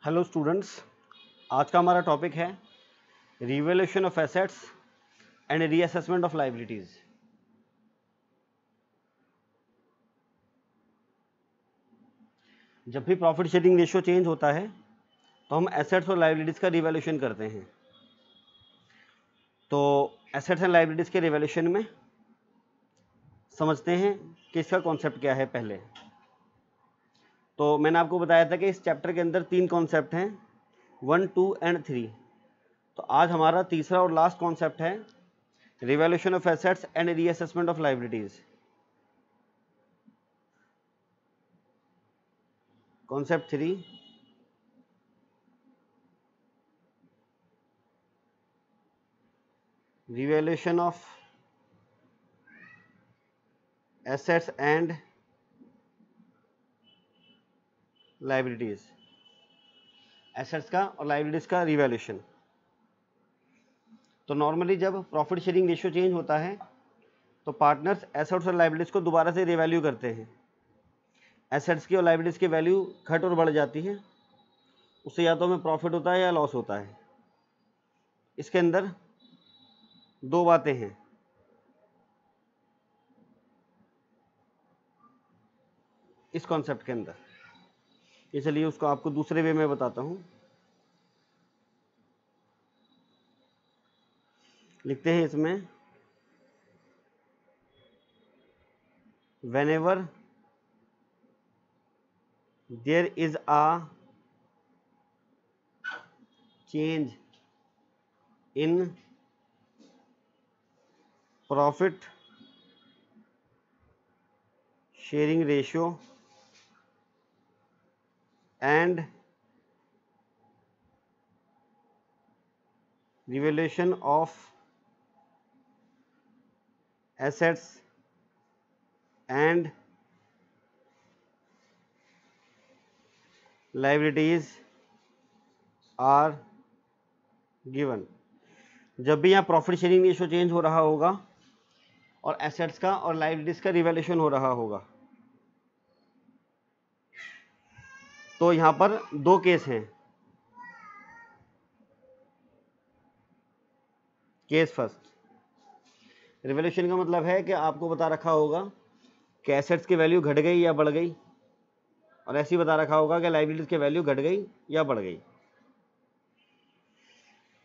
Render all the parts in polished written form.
Hello students, आज का हमारा टॉपिक है revaluation of assets and reassessment of liabilities. जब भी प्रॉफिट शेयरिंग रेशियो चेंज होता है तो हम एसेट्स और लायबिलिटीज का रिवैल्यूएशन करते हैं। तो एसेट्स एंड लायबिलिटीज के रिवैल्यूएशन में समझते हैं कि इसका कॉन्सेप्ट क्या है। पहले तो मैंने आपको बताया था कि इस चैप्टर के अंदर 3 कॉन्सेप्ट हैं, 1, 2 एंड 3। तो आज हमारा तीसरा और लास्ट कॉन्सेप्ट है revaluation of assets and reassessment of liabilities. Concept 3, revaluation of assets and liabilities. Assets का और लायबिलिटीज का रिवैल्यूएशन। तो नॉर्मली जब प्रॉफिट शेयरिंग रेशियो चेंज होता है तो पार्टनर्स एसेट्स और लायबिलिटीज को दोबारा से रिवैल्यू करते हैं। एसेट्स की और लायबिलिटीज की वैल्यू घट और बढ़ जाती है, उससे या तो हमें प्रॉफिट होता है या लॉस होता है। इसके अंदर 2 बातें हैं। इस कॉन्सेप्ट के अंदर, इसलिए उसको आपको दूसरे वे में बताता हूं। लिखते हैं इसमें, whenever there is a change in profit sharing ratio and revaluation of assets and liabilities are given। जब भी यहाँ प्रॉफिट शेयरिंग रेशियो चेंज हो रहा होगा और एसेट्स का और लायबिलिटीज का रिवैल्यूएशन हो रहा होगा, तो यहाँ पर 2 केस हैं। केस फर्स्ट, रिवैल्यूएशन का मतलब है कि आपको बता रखा होगा कि एसेट्स की वैल्यू घट गई या बढ़ गई, और ऐसे ही बता रखा होगा कि लायबिलिटीज की वैल्यू घट गई या बढ़ गई।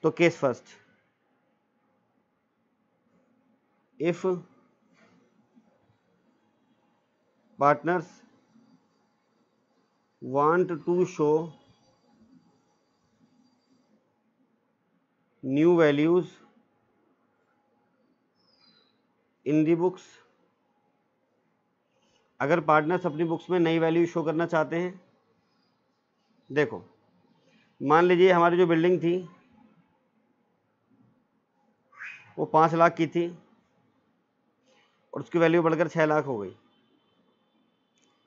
तो case first, if partners want to show new values in the books। अगर पार्टनर्स अपनी बुक्स में नई वैल्यू शो करना चाहते हैं, देखो मान लीजिए हमारी जो बिल्डिंग थी वो 5 लाख की थी और उसकी वैल्यू बढ़कर 6 लाख हो गई,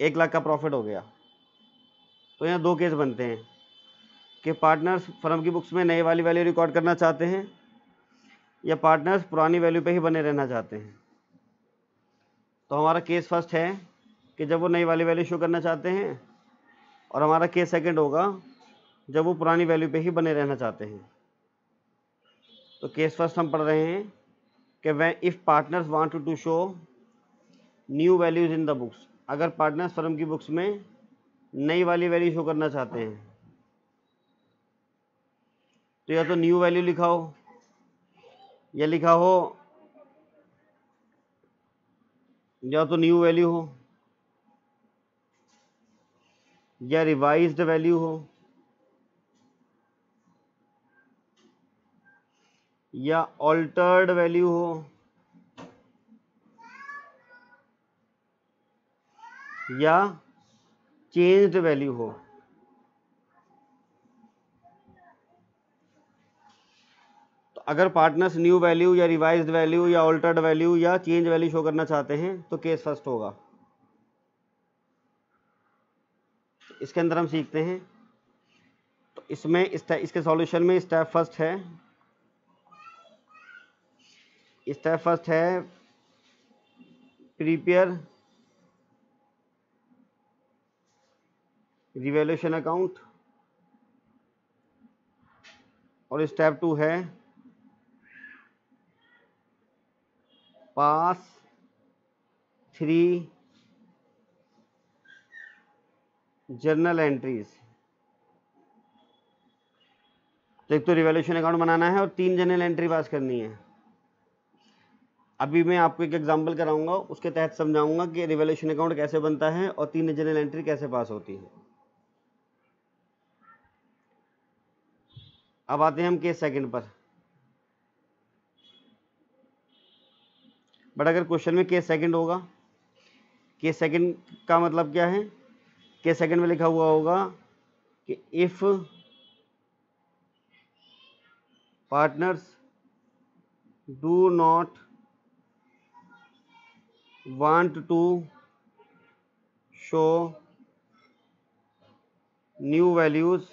1 लाख का प्रॉफिट हो गया। तो यहाँ 2 केस बनते हैं कि पार्टनर्स फर्म की बुक्स में नई वाली वैल्यू रिकॉर्ड करना चाहते हैं या पार्टनर्स पुरानी वैल्यू पे ही बने रहना चाहते हैं। तो हमारा केस फर्स्ट है कि जब वो नई वाली वैल्यू शो करना चाहते हैं, और हमारा केस सेकंड होगा जब वो पुरानी वैल्यू पे ही बने रहना चाहते हैं। तो केस फर्स्ट हम पढ़ रहे हैं कि when if partners want to show new values in the books. अगर पार्टनर्स फर्म की बुक्स में नई वाली वैल्यू शो करना चाहते हैं तो या तो न्यू वैल्यू लिखा हो या लिखा हो या तो न्यू वैल्यू हो या रिवाइज्ड वैल्यू हो या ऑल्टर्ड वैल्यू हो या चेंज्ड वैल्यू हो। तो अगर पार्टनर्स न्यू वैल्यू या रिवाइज्ड वैल्यू या ऑल्टर्ड वैल्यू या चेंज वैल्यू शो करना चाहते हैं तो केस फर्स्ट होगा। इसके अंदर हम सीखते हैं। तो इसमें इसके सॉल्यूशन में स्टेप फर्स्ट है प्रिपेयर रिवैल्यूएशन अकाउंट और स्टेप 2 है पास 3 जर्नल एंट्रीज। तो एक तो रिवैल्यूएशन अकाउंट बनाना है और 3 जर्नल एंट्री पास करनी है। अभी मैं आपको एक एग्जांपल कराऊंगा, उसके तहत समझाऊंगा कि रिवैल्यूएशन अकाउंट कैसे बनता है और 3 जर्नल एंट्री कैसे पास होती है। अब आते हैं हम केस सेकंड पर। बट अगर क्वेश्चन में केस सेकंड होगा, केस सेकंड का मतलब क्या है? केस सेकंड में लिखा हुआ होगा कि if partners do not want to show new values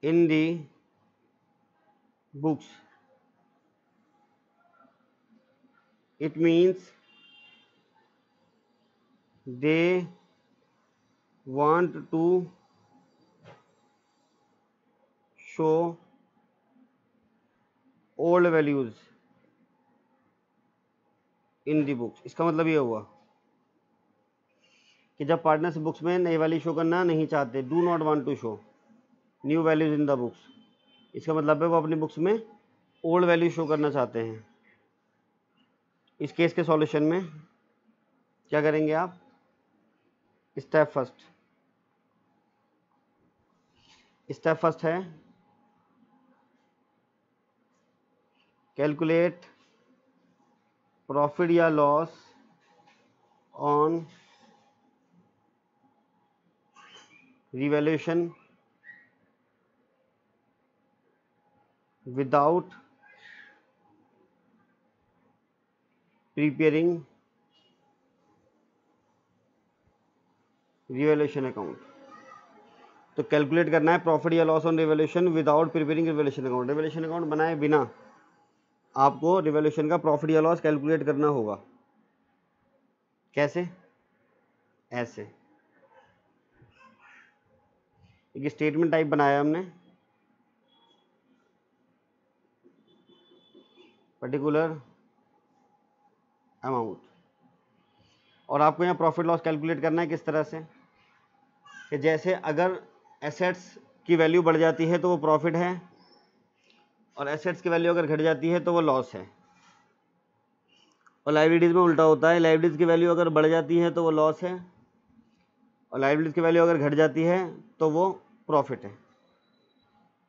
in the books, it means they want to show old values in the books। इसका मतलब ये हुआ कि जब पार्टनर्स बुक्स में नई वैल्यू शो करना नहीं चाहते, do not want to show new values in the books, इसका मतलब है वो अपनी बुक्स में ओल्ड वैल्यू शो करना चाहते हैं। इस केस के सॉल्यूशन में क्या करेंगे आप? स्टेप फर्स्ट है कैलकुलेट प्रॉफिट या loss on revaluation without preparing revaluation account. तो कैलकुलेट करना है प्रॉफिट या loss on revaluation without preparing revaluation account. Revaluation account बनाए बिना आपको रिवैल्यूएशन का प्रॉफिट या लॉस कैलकुलेट करना होगा। कैसे? ऐसे एक स्टेटमेंट टाइप बनाया हमने, पर्टिकुलर अमाउंट, और आपको यहाँ प्रॉफिट लॉस कैलकुलेट करना है किस तरह से कि जैसे अगर एसेट्स की वैल्यू बढ़ जाती है तो वो प्रॉफिट है, और एसेट्स की वैल्यू अगर घट जाती है तो वो लॉस है। और लायबिलिटीज़ में उल्टा होता है, लायबिलिटीज़ की वैल्यू अगर बढ़ जाती है तो वो लॉस है, और लायबिलिटीज़ की वैल्यू अगर घट जाती है तो वो प्रॉफिट है।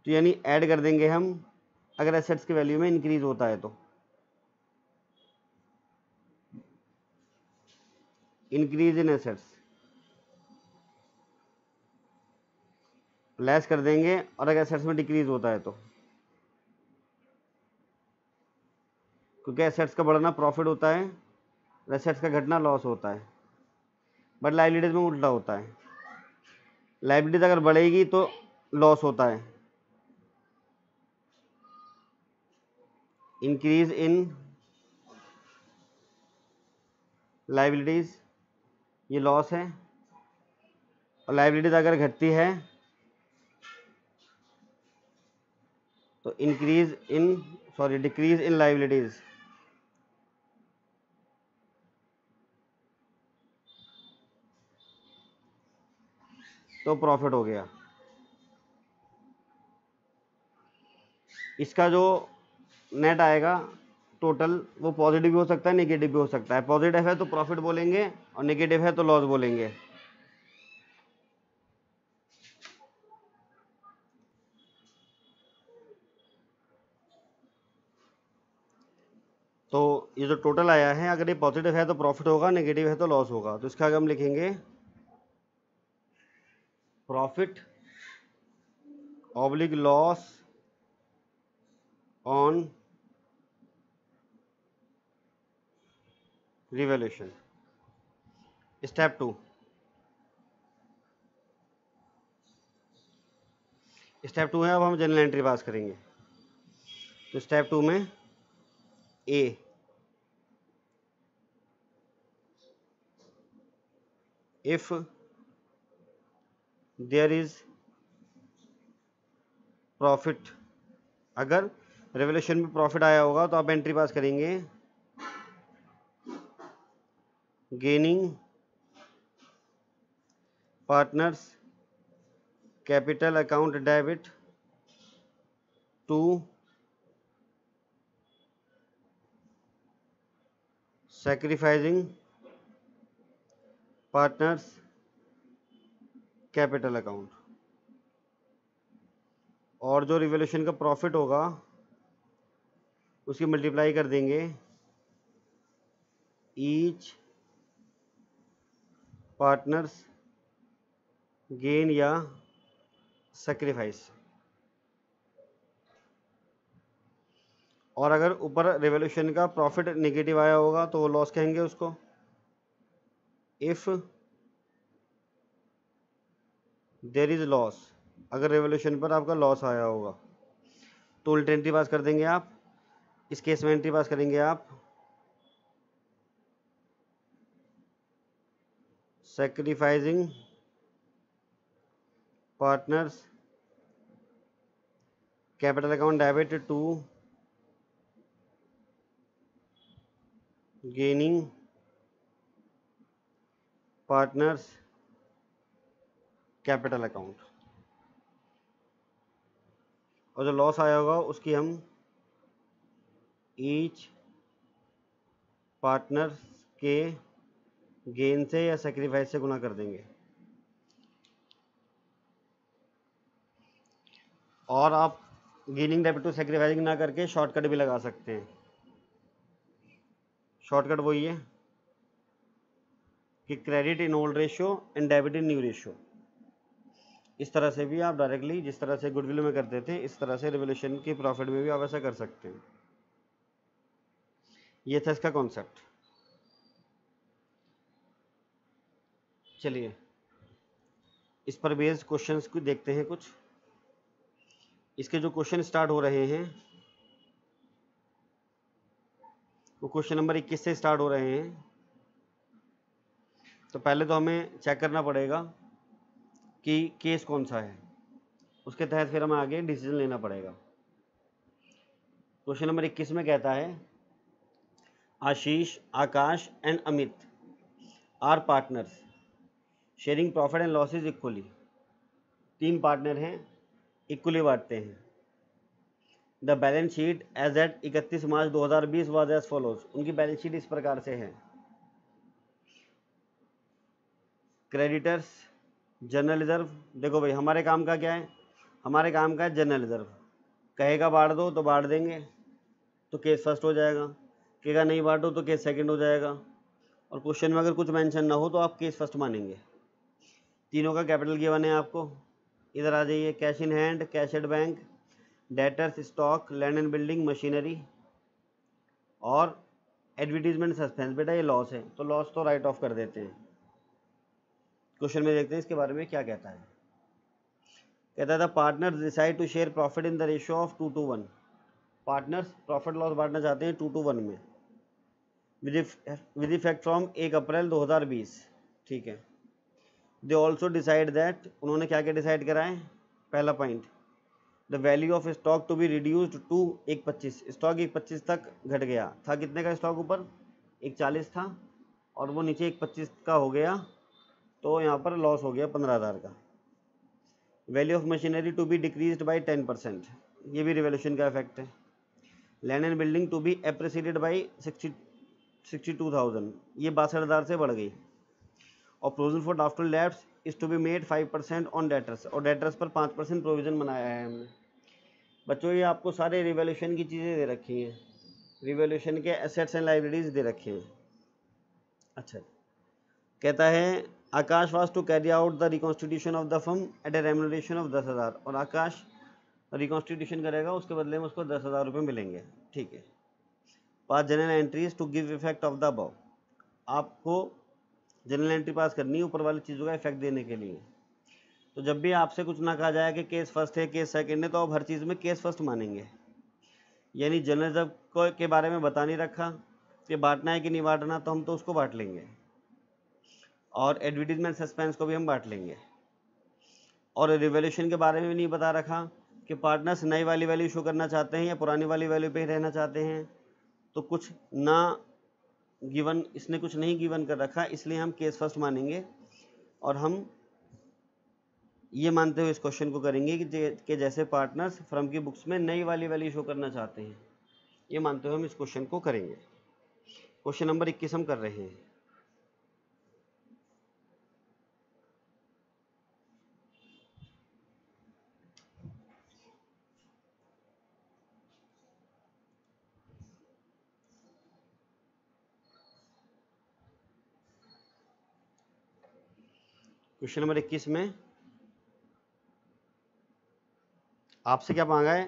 तो यानी ऐड कर देंगे हम अगर एसेट्स की वैल्यू में इंक्रीज होता है तो इंक्रीज इन एसेट्स, लेस कर देंगे और अगर एसेट्स में डिक्रीज होता है तो, क्योंकि एसेट्स का बढ़ना प्रॉफिट होता है और एसेट्स का घटना लॉस होता है। बट लायबिलिटीज में उल्टा होता है, लायबिलिटीज अगर बढ़ेगी तो लॉस होता है, इंक्रीज इन लायबिलिटीज ये लॉस है, और लायबिलिटीज अगर घटती है तो डिक्रीज इन लायबिलिटीज तो प्रॉफिट हो गया। इसका जो नेट आएगा टोटल वो पॉजिटिव भी हो सकता है, नेगेटिव भी हो सकता है। पॉजिटिव है तो प्रॉफिट बोलेंगे और नेगेटिव है तो लॉस बोलेंगे। तो ये जो टोटल आया है अगर ये पॉजिटिव है तो प्रॉफिट होगा, नेगेटिव है तो लॉस होगा। तो इसका आगे हम लिखेंगे profit oblique loss on revaluation. Step 2 है, अब हम जनरल एंट्री पास करेंगे। तो स्टेप 2 में ए if there is प्रॉफिट, अगर रेवोल्यूशन में प्रॉफिट आया होगा तो आप एंट्री पास करेंगे gaining partners capital account debit to sacrificing partners capital account, और जो रिवोल्यूशन का प्रॉफिट होगा उसकी मल्टीप्लाई कर देंगे ईच पार्टनर्स गेन या सैक्रिफाइस। और अगर ऊपर रिवोल्यूशन का प्रॉफिट नेगेटिव आया होगा तो वो लॉस कहेंगे उसको। इफ देयर इज लॉस, अगर रिवोल्यूशन पर आपका लॉस आया होगा तो उल्टी एंट्री पास कर देंगे आप। इस केस में एंट्री पास करेंगे आप sacrificing partners capital account debit to gaining partners capital account, और जो लॉस आया होगा उसकी हम ईच पार्टनर्स के गेन से या सैक्रिफाइस से गुना कर देंगे। और आप गेनिंग डेबिट टू सैक्रिफाइसिंग ना करके शॉर्टकट भी लगा सकते हैं। शॉर्टकट वही है कि credit in old ratio and debit in new ratio. इस तरह से भी आप डायरेक्टली, जिस तरह से गुडविल में करते थे, इस तरह से रिवोल्यूशन की प्रॉफिट में भी आप ऐसा कर सकते हैं। ये था इसका कॉन्सेप्ट। चलिए इस पर बेस्ड क्वेश्चंस को देखते हैं कुछ। इसके जो क्वेश्चन स्टार्ट हो रहे हैं वो क्वेश्चन नंबर 21 से स्टार्ट हो रहे हैं। तो पहले तो हमें चेक करना पड़ेगा कि केस कौन सा है, उसके तहत फिर हमें आगे डिसीजन लेना पड़ेगा। क्वेश्चन नंबर 21 में कहता है Ashish, Akash and Amit are partners sharing profit and losses equally. 3 partner हैं, इक्वली बांटते हैं। The balance sheet as at 31 March 2020 was as follows. उनकी बैलेंस शीट इस प्रकार से है। क्रेडिटर्स जनरल रिजर्व, देखो भाई हमारे काम का क्या है, हमारे काम का है जनरल रिजर्व। कहेगा बांट दो तो बांट देंगे तो केस फर्स्ट हो जाएगा, कहेगा नहीं बांटो तो केस सेकंड हो जाएगा, और क्वेश्चन में अगर कुछ मेंशन ना हो तो आप केस फर्स्ट मानेंगे। तीनों का कैपिटल गिवन है आपको। इधर आ जाइए, cash in hand, cash at bank, debtors, stock, land and building, machinery, और एडवर्टीजमेंट सस्पेंस। बेटा ये लॉस है तो लॉस तो राइट ऑफ कर देते हैं। क्वेश्चन में देखते हैं इसके बारे में क्या कहता है। कहता था partners decide to share profit in the ratio of 2:1। Partners profit loss बांटना चाहते हैं 2:1 में विद इफेक्ट फ्रॉम 1 अप्रैल 2020। ठीक है। दे ऑल्सो डिसाइड दैट, उन्होंने क्या क्या डिसाइड करा है। पहला point, the value of stock to be reduced to 1.25। Stock 1.25 तक घट गया था। कितने का स्टॉक ऊपर 1.40 था और वो नीचे 1.25 का हो गया, तो यहाँ पर लॉस हो गया 15,000 का। Value of machinery to be decreased by 10%, ये भी रिवोल्यूशन का इफेक्ट है। Land and building to be appreciated by 62,000, ये 62,000 से बढ़ गई। और provision for doubtful debts is to be made 5% on debtors, और डेटर्स पर 5% प्रोविजन बनाया है हमने। बच्चों ये आपको सारे रिवोल्यूशन की चीज़ें दे रखी हैं, रिवोल्यूशन के एसेट्स एंड लाइबिलिटीज दे रखे हैं। अच्छा, कहता है Akash was to carry out the reconstitution of the firm at a remuneration of 10,000, और आकाश रिकॉन्स्टिट्यूशन करेगा, उसके बदले में उसको 10,000 रुपये मिलेंगे। ठीक है। 5 journal entries to give effect of the above, आपको जनरल एंट्री पास करनी है ऊपर वाली चीज़ों का इफेक्ट देने के लिए। तो जब भी आपसे कुछ ना कहा जाए कि केस फर्स्ट है केस सेकंड है, तो आप हर चीज़ में केस फर्स्ट मानेंगे। यानी जनरल रिजर्व को के बारे में बता नहीं रखा कि बांटना है कि नहीं बांटना, तो हम तो उसको बांट लेंगे, और एडवर्टीजमेंट सस्पेंस को भी हम बांट लेंगे। और रिवोल्यूशन के बारे में भी नहीं बता रखा कि पार्टनर्स नई वाली वैल्यू शो करना चाहते हैं या पुरानी वाली वैल्यू पे ही रहना चाहते हैं, तो कुछ ना गिवन, इसने कुछ नहीं गिवन कर रखा, इसलिए हम केस फर्स्ट मानेंगे और हम ये मानते हुए इस क्वेश्चन को करेंगे कि जैसे पार्टनर्स फर्म की बुक्स में नई वाली वैल्यू शो करना चाहते हैं, ये मानते हुए हम इस क्वेश्चन को करेंगे। क्वेश्चन नंबर 21 हम कर रहे हैं। क्वेश्चन नंबर 21 में आपसे क्या मांगा है,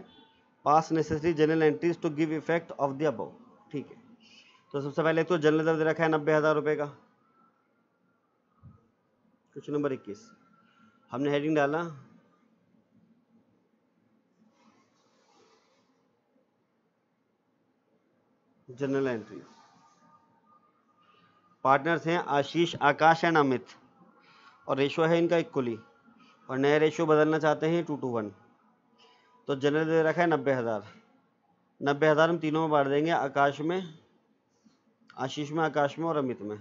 pass necessary journal entries to give effect of the above. ठीक है, तो सबसे पहले तो जनरल रिजर्व दे रखा है 90,000 रुपये का। क्वेश्चन नंबर 21 हमने हेडिंग डाला जनरल एंट्री। पार्टनर्स हैं आशीष, आकाश एंड अमित, और रेशो है इनका इक्वली, और नया रेशो बदलना चाहते हैं 2:1। तो जनरल दे रखा है 90,000। 90,000 हम तीनों में बांट देंगे, आकाश में, आशीष में, आकाश में और अमित में।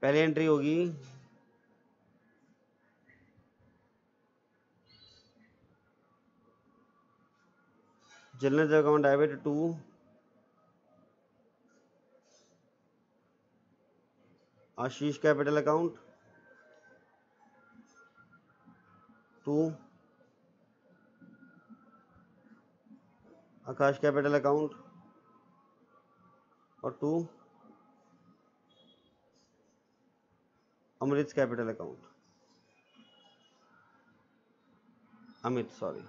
पहली एंट्री होगी general account debit to Ashish capital account to Akash capital account और to Amrit capital account, Amit sorry.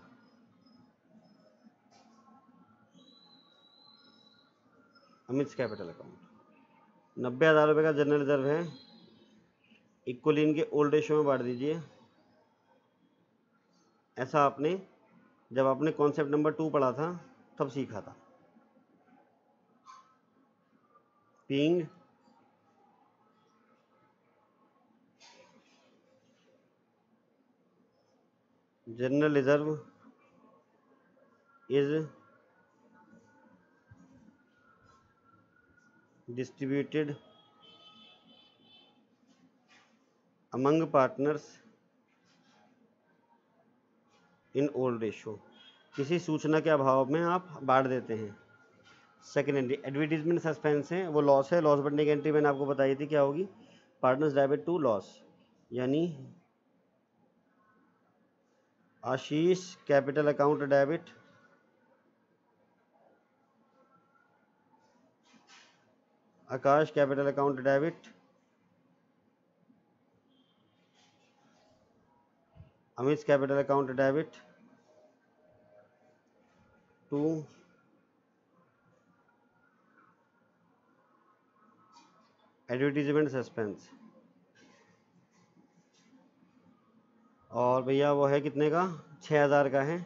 Amit capital account 90,000 रुपये का जनरल रिजर्व है, इक्वली इनके ओल्ड रेशो में बांट दीजिए। ऐसा आपने जब आपने कॉन्सेप्ट नंबर 2 पढ़ा था तब सीखा था। Being general reserve is distributed among partners in old ratio। किसी सूचना के अभाव में आप बांट देते हैं। सेकेंड एंट्री एडवर्टीजमेंट सस्पेंस है, वो लॉस है। लॉस बढ़ने की एंट्री मैंने आपको बताई थी क्या होगी, पार्टनर्स डेबिट टू लॉस, यानी Ashish capital account debit Akash capital account debit Amit capital account debit to advertisement suspense. और भैया वो है कितने का, 6,000 का है।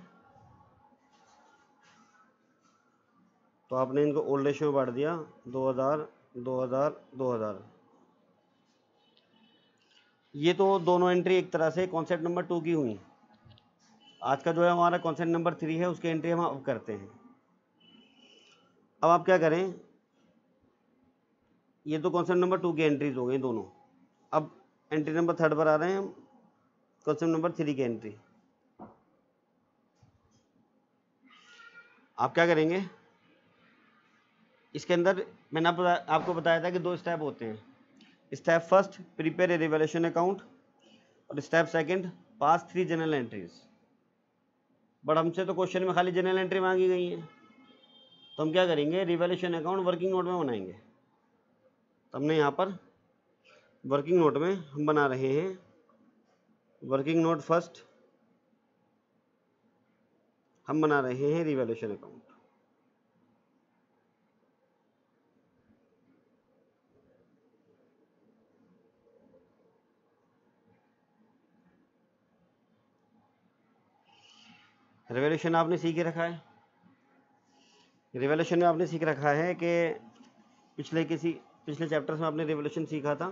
तो आपने इनको ओल्ड रेशियो में बांट दिया, 2,000 2,000 2,000। ये तो दोनों एंट्री एक तरह से कॉन्सेप्ट नंबर 2 की हुई। आज का जो है हमारा कॉन्सेप्ट नंबर 3 है, उसकी एंट्री हम अब करते हैं। अब आप क्या करें, ये तो कॉन्सेप्ट नंबर 2 की एंट्रीज हो गई दोनों। अब एंट्री नंबर 3 पर आ रहे हैं हम, कॉन्सेप्ट नंबर 3 की एंट्री। आप क्या करेंगे, इसके अंदर मैंने आपको बताया था कि 2 स्टेप होते हैं। Step first prepare a revaluation account, और step second pass 3 journal entries. But हमसे तो क्वेश्चन में खाली जनरल एंट्री मांगी गई है, तो हम क्या करेंगे, रिवैल्यूएशन अकाउंट वर्किंग नोट में बनाएंगे। तो हमने यहाँ पर वर्किंग नोट में हम बना रहे हैं वर्किंग नोट फर्स्ट, हम बना रहे हैं रिवैल्यूएशन अकाउंट। रिवैल्यूएशन आपने सीख रखा है, रिवैल्यूएशन में आपने सीख रखा है कि पिछले चैप्टर्स में आपने रिवैल्यूएशन सीखा था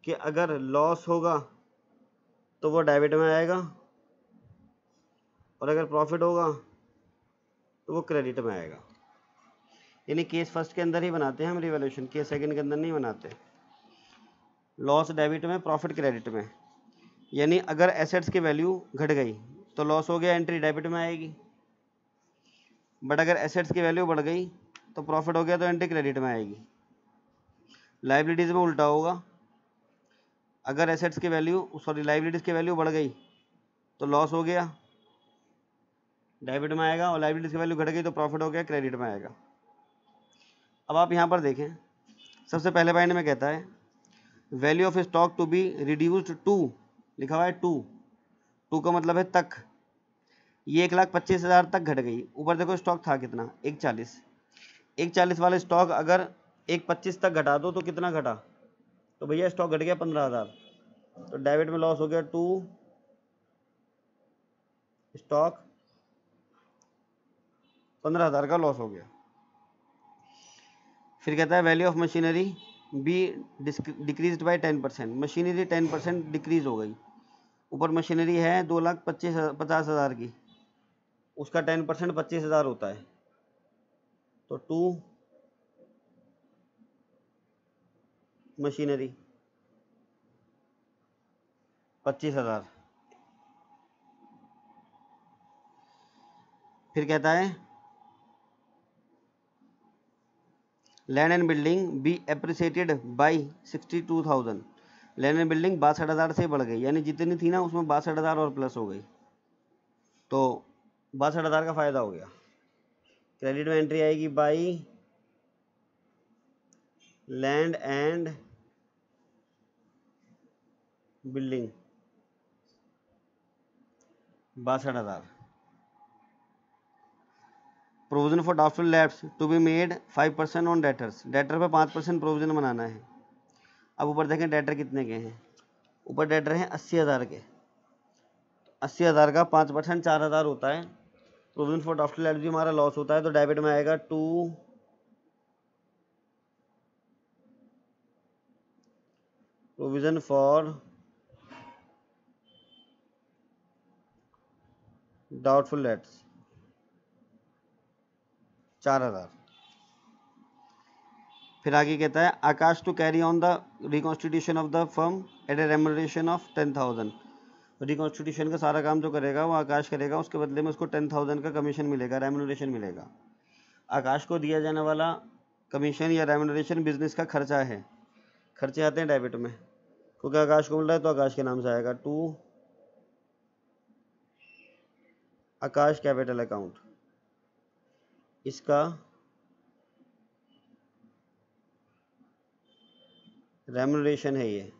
कि अगर लॉस होगा तो वो डेबिट में आएगा, और अगर प्रॉफिट होगा तो वो क्रेडिट में आएगा। यानी केस फर्स्ट के अंदर ही बनाते हैं हम रिवैल्यूएशन, केस सेकंड के अंदर नहीं बनाते। लॉस डेबिट में, प्रॉफिट क्रेडिट में। यानी अगर एसेट्स की वैल्यू घट गई तो लॉस हो गया, एंट्री डेबिट में आएगी। बट अगर एसेट्स की वैल्यू बढ़ गई तो प्रॉफिट हो गया, तो एंट्री क्रेडिट में आएगी। लाइबिलिटीज में उल्टा होगा, अगर एसेट्स की वैल्यू लाइबिलिटीज की वैल्यू बढ़ गई तो लॉस हो गया, डेबिट में आएगा, और लाइबिलिटीज की वैल्यू घट गई तो प्रॉफिट हो गया, क्रेडिट में आएगा। अब आप यहाँ पर देखें, सबसे पहले पॉइंट में कहता है value of stock to be reduced to, लिखा हुआ है टू का मतलब है तक। ये 1,25,000 तक घट गई। ऊपर देखो स्टॉक था कितना, 1,40 वाला स्टॉक अगर 1,25 तक घटा दो तो कितना घटा, तो भैया स्टॉक घट गया 15,000, तो डेबिट में लॉस हो गया टू स्टॉक, 15,000 का लॉस हो गया। फिर कहता है value of machinery be decreased by 10%, machinery 10% decrease हो गई। ऊपर मशीनरी है 2,50,000 की, उसका 10% 25,000 होता है, तो टू मशीनरी 25,000। फिर कहता है land and building be appreciated by 62,000, land and building 62,000 से बढ़ गई, यानी जितनी थी ना उसमें 62,000 और प्लस हो गई, तो 62,000 का फायदा हो गया। क्रेडिट में एंट्री आएगी by land and building 62,000। Provision for doubtful debts to be made 5% on debtors, debtor पे 5% प्रोविजन बनाना है। अब ऊपर देखें डेटर कितने के हैं, ऊपर डेटर हैं 80,000 के, 80,000 का 5% 4,000 होता है। प्रोविजन फॉर डाउटफुल डेब्ट्स भी हमारा लॉस होता है, तो डेबिट में आएगा to provision for doubtful debts 4,000। फिर आगे कहता है Akash to carry on the reconstitution of the firm at a remuneration of 10,000, reconstitution का सारा काम जो करेगा वो आकाश करेगा, उसके बदले में उसको 10,000 का कमीशन मिलेगा, रेम्युनरेशन मिलेगा। आकाश को दिया जाने वाला कमीशन या रेम्युनरेशन बिजनेस का खर्चा है, खर्चे आते हैं डेबिट में, क्योंकि आकाश को मिल रहा है तो आकाश के नाम से आएगा टू आकाश कैपिटल अकाउंट। इसका रेम्युनरेशन है ये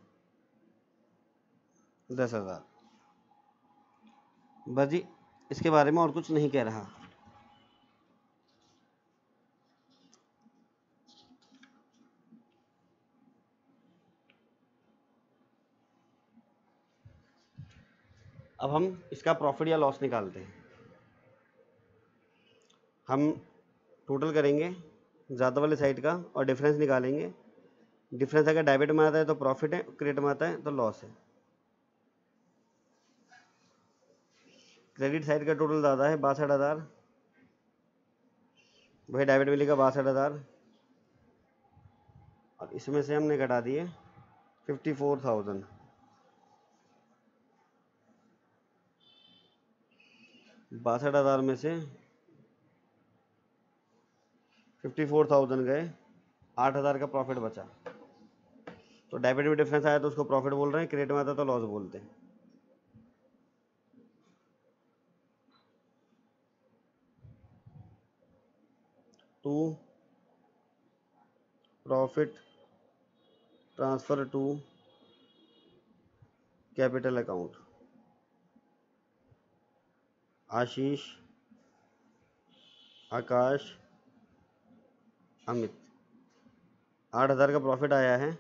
10,000। बस जी, इसके बारे में और कुछ नहीं कह रहा। अब हम इसका प्रॉफिट या लॉस निकालते हैं। हम टोटल करेंगे ज़्यादा वाले साइड का और डिफरेंस निकालेंगे। डिफरेंस अगर डेबिट में आता है तो प्रॉफिट है, क्रेडिट में आता है तो लॉस है। क्रेडिट साइड का टोटल ज़्यादा है 62,000, वही डेबिट में लिखा 62,000, और इसमें से हमने घटा दिए 54,000। 62,000 में से 54,000 गए, 8,000 का प्रॉफिट बचा, तो डेबिट में डिफरेंस आया तो उसको प्रॉफिट बोल रहे हैं, क्रेडिट में आता तो लॉस बोलते हैं। To profit transfer to capital account, Ashish, Akash, Amit. 8,000 का प्रॉफिट आया है,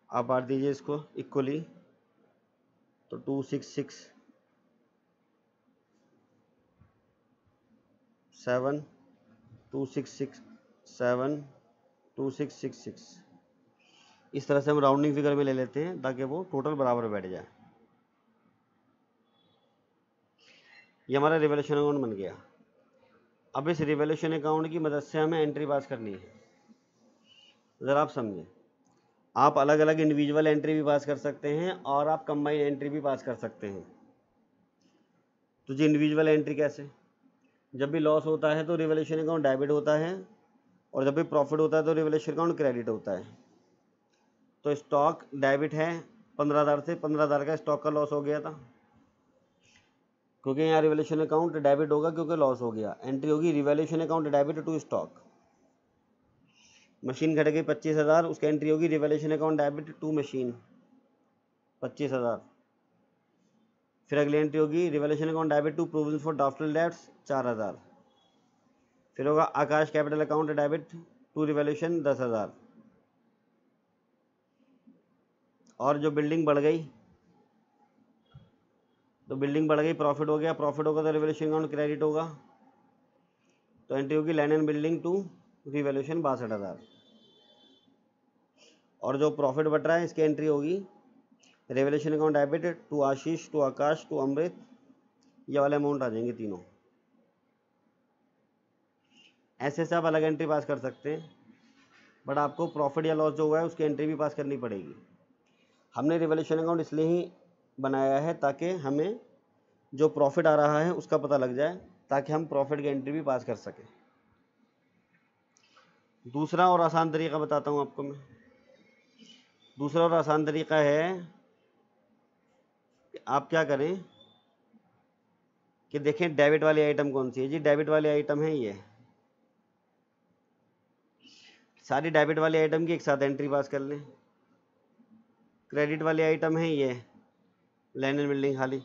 आप बांट दीजिए इसको इक्वली, तो 2,667 2,667 2,666, इस तरह से हम राउंडिंग फिगर में ले लेते हैं ताकि वो टोटल बराबर बैठ जाए। ये हमारा रिवैल्यूएशन अकाउंट बन गया। अब इस रिवैल्यूएशन अकाउंट की मदद से हमें एंट्री पास करनी है। ज़रा आप समझें, आप अलग अलग इंडिविजुअल एंट्री भी पास कर सकते हैं और आप कंबाइन एंट्री भी पास कर सकते हैं। तो जी इंडिविजुअल एंट्री कैसे? जब भी लॉस होता है तो रिवैल्यूएशन अकाउंट डेबिट होता है, और जब भी प्रॉफिट होता है तो रिवैल्यूएशन अकाउंट क्रेडिट होता है। तो स्टॉक डेबिट है 15,000 से, 15,000 का स्टॉक का लॉस हो गया था, क्योंकि यहाँ रिवैल्यूएशन अकाउंट डेबिट होगा क्योंकि लॉस हो गया। एंट्री होगी revaluation account debit to stock. Machine घट गई 25,000, उसकी एंट्री होगी revaluation account debit to machine 25,000। फिर अगली एंट्री होगी revaluation account debit to provision for doubtful debts 4,000। फिर होगा Akash capital account debit to revaluation 10,000। और जो बिल्डिंग बढ़ गई, तो बिल्डिंग बढ़ गई, प्रॉफिट हो गया, प्रॉफिट होगा तो रिवैल्यूएशन अकाउंट क्रेडिट होगा। तो एंट्री होगी land and building to revaluation 62,000। और जो प्रॉफिट बट रहा है इसकी एंट्री होगी revaluation account debit to Ashish, to Akash, to Amrit. ये वाले अमाउंट आ जाएंगे तीनों। ऐसे से आप अलग एंट्री पास कर सकते हैं, बट आपको प्रॉफिट या लॉस जो हुआ है उसकी एंट्री भी पास करनी पड़ेगी। हमने रिवैल्यूएशन अकाउंट इसलिए ही बनाया है ताकि हमें जो प्रॉफिट आ रहा है उसका पता लग जाए, ताकि हम प्रॉफिट की एंट्री भी पास कर सकें। दूसरा और आसान तरीका बताता हूँ आपको मैं। दूसरा और आसान तरीका है कि आप क्या करें कि देखें डेबिट वाली आइटम कौन सी है। जी डेबिट वाली आइटम है ये, सारी डेबिट वाली आइटम की एक साथ एंट्री पास कर लें। क्रेडिट वाली आइटम है ये लैंड एंड बिल्डिंग खाली,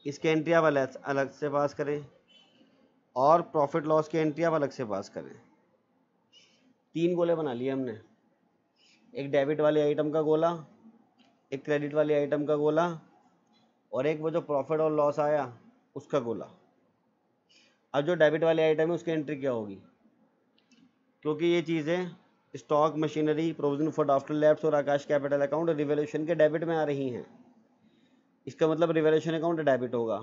इसकी एंट्री आप अलग से पास करें, और प्रॉफिट लॉस की एंट्री आप अलग से पास करें। 3 गोले बना लिए हमने, एक डेबिट वाली आइटम का गोला, एक क्रेडिट वाली आइटम का गोला, और एक वो जो प्रॉफिट और लॉस आया उसका गोला। अब जो डेबिट वाली आइटम है उसकी एंट्री क्या होगी? क्योंकि ये चीज़ें stock, machinery, provision for doubtful debts और आकाश कैपिटल अकाउंट रिवैल्यूएशन के डेबिट में आ रही हैं, इसका मतलब रिवैल्यूएशन अकाउंट डेबिट होगा।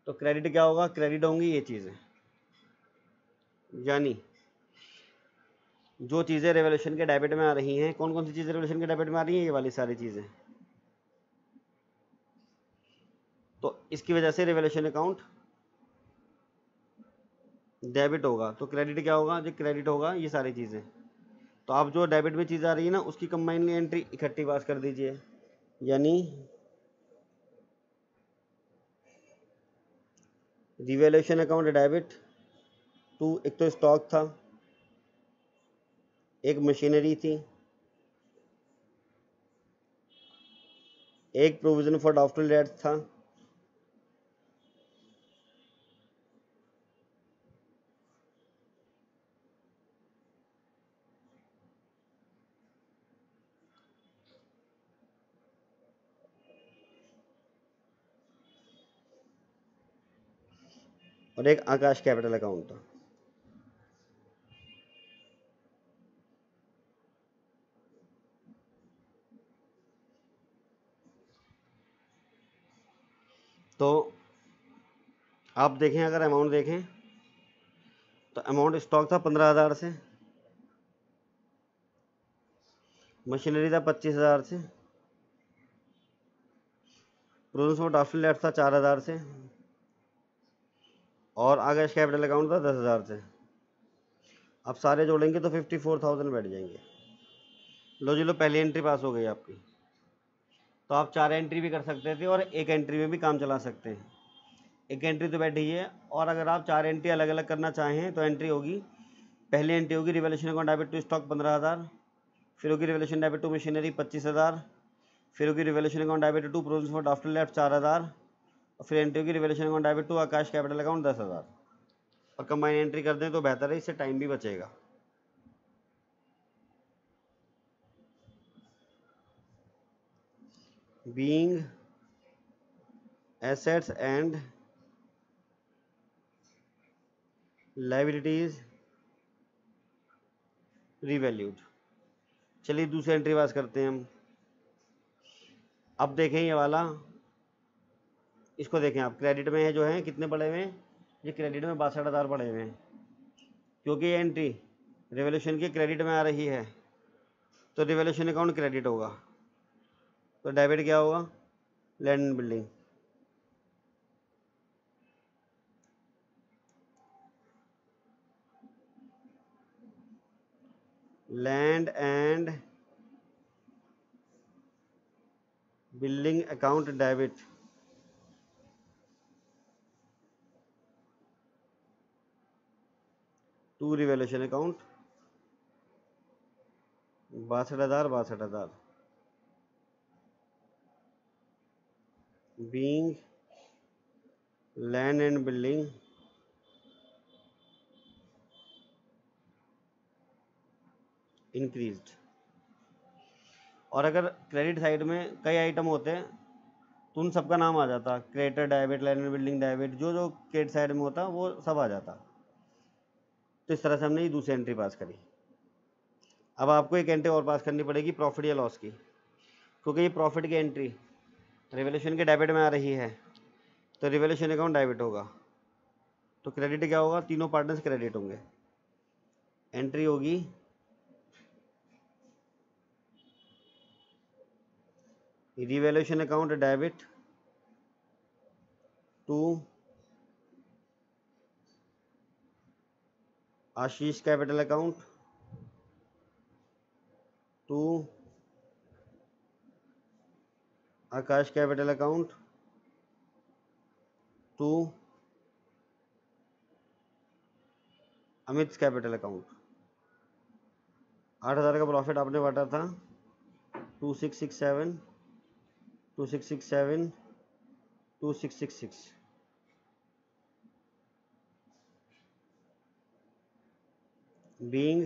तो क्रेडिट क्या होगा? क्रेडिट होंगी ये चीज़ें, यानी जो चीज़ें रिवैल्यूएशन के डेबिट में आ रही हैं। कौन कौन सी चीज़ें रिवैल्यूएशन के डेबिट में आ रही हैं? ये वाली सारी चीज़ें। तो इसकी वजह से रिवैल्यूएशन अकाउंट डेबिट होगा। तो क्रेडिट क्या होगा? जो क्रेडिट होगा ये सारी चीज़ें। तो आप जो डेबिट में चीज़ आ रही है ना उसकी कंबाइंड एंट्री इकट्ठी पास कर दीजिए, यानी रिवैल्यूएशन अकाउंट डेबिट टू, एक तो स्टॉक था, एक मशीनरी थी, एक प्रोविजन फॉर डाउटफुल डेट्स था, और एक आकाश कैपिटल अकाउंट था। तो आप देखें, अगर अमाउंट देखें तो अमाउंट स्टॉक था 15,000 से, मशीनरी था 25,000 से, प्रोविजन फॉर डाउटफुल डेट्स था 4,000 से, और आकाश कैपिटल अकाउंट था 10,000 से। अब सारे जोड़ेंगे तो 54,000 बैठ जाएंगे। लो जी लो, पहली एंट्री पास हो गई आपकी। तो आप 4 एंट्री भी कर सकते थे और एक एंट्री में भी काम चला सकते हैं। एक एंट्री तो बैठी है, और अगर आप 4 एंट्री अलग अलग करना चाहें तो एंट्री होगी, पहली एंट्री होगी revaluation account debit to stock 15,000, फिर होगी रिवैल्यूएशन डेबिट टू मशीनरी 25,000, फिर होगी revaluation account debit to provision for doubtful debts 4,000, और फिर एंट्री होगी revaluation account debit to Akash capital account 10,000। और कंबाइन एंट्री कर दें तो बेहतर है, इससे टाइम भी बचेगा। Being assets and liabilities revalued. चलिए दूसरी एंट्री पास करते हैं हम। अब देखें ये वाला इसको देखें आप, क्रेडिट में है जो है कितने पड़े हुए हैं, ये क्रेडिट में 62,000 पड़े हुए हैं, क्योंकि ये एंट्री रिवॉल्यूशन के क्रेडिट में आ रही है, तो रिवॉल्यूशन अकाउंट क्रेडिट होगा, तो डेबिट क्या होगा, land and building. Land and building account debit, to revolution account 62,000 being land and building increased. और अगर क्रेडिट साइड में कई आइटम होते हैं तो उन सबका नाम आ जाता, creditor debit, land and building debit, जो जो क्रेडिट साइड में होता वो सब आ जाता। तो इस तरह से हमने ये दूसरी एंट्री पास करी। अब आपको एक एंट्री और पास करनी पड़ेगी प्रॉफिट या लॉस की, क्योंकि ये प्रॉफिट की एंट्री रिवॉल्यूशन के डेबिट में आ रही है, तो रिवॉल्यूशन अकाउंट डेबिट होगा, तो क्रेडिट क्या होगा, तीनों पार्टनर्स क्रेडिट होंगे। एंट्री होगी revolution account debit to Ashish capital account to Akash capital account to Amit capital account. 8,000 का प्रॉफिट आपने बांटा था, 2667 2667 2666, being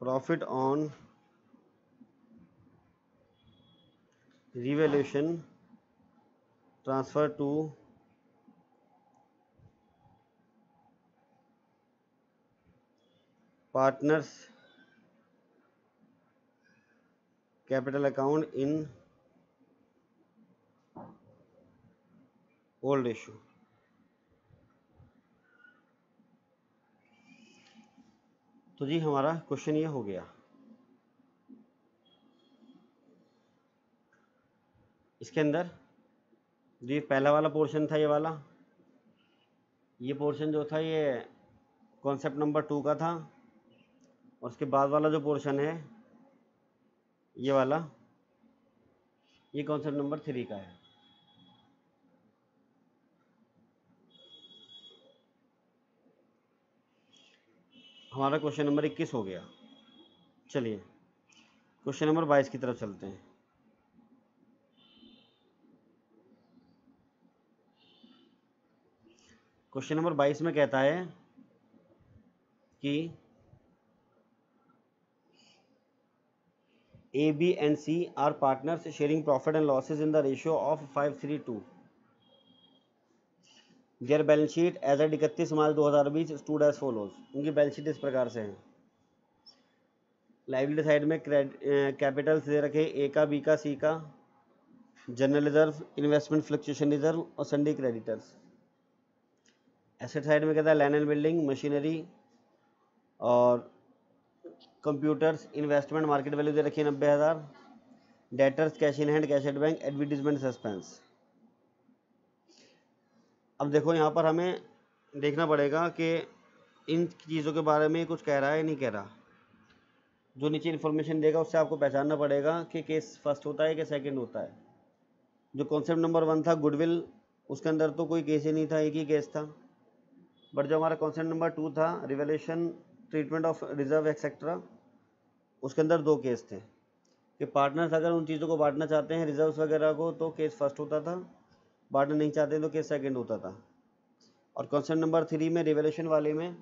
profit on revaluation transfer to partners capital account in old issue। तो जी हमारा क्वेश्चन ये हो गया। इसके अंदर जी पहला वाला पोर्शन था, ये वाला, ये पोर्शन जो था ये कॉन्सेप्ट नंबर 2 का था, और उसके बाद वाला जो पोर्शन है ये वाला, ये कॉन्सेप्ट नंबर 3 का है। हमारा क्वेश्चन नंबर 21 हो गया। चलिए क्वेश्चन नंबर 22 की तरफ चलते हैं। क्वेश्चन नंबर 22 में कहता है कि A, B and C are partners sharing profit and losses in the ratio of 5:3:2। Their balance sheet as at 31 March 2020 stood as follows. उनकी बैलेंस शीट इस प्रकार से है। लाइबिलिटी साइड में कैपिटल्स दे रखे ए का, बी का, सी का, general reserve, investment fluctuation reserve और सन्डी क्रेडिटर्स। एसेट साइड में कहता है लैंड एंड बिल्डिंग, मशीनरी और कंप्यूटर्स, इन्वेस्टमेंट मार्केट वैल्यू दे रखी है 90,000। Debtors cash in hand, cash at bank, advertisement suspense. अब देखो यहाँ पर हमें देखना पड़ेगा कि इन चीज़ों के बारे में कुछ कह रहा है नहीं कह रहा। जो नीचे इन्फॉर्मेशन देगा उससे आपको पहचानना पड़ेगा कि केस फर्स्ट होता है कि सेकंड होता है। जो कॉन्सेप्ट नंबर 1 था गुडविल, उसके अंदर तो कोई केस ही नहीं था, एक ही केस था। बट जो हमारा कॉन्सेप्ट नंबर 2 था revaluation, treatment of reserve etcetera, उसके अंदर 2 केस थे कि पार्टनर्स अगर उन चीज़ों को बांटना चाहते हैं रिजर्व्स वगैरह को तो केस फर्स्ट होता था, बांटना नहीं चाहते तो केस सेकंड होता था। और कॉन्सेप्ट नंबर 3 में रिवैल्यूएशन वाले में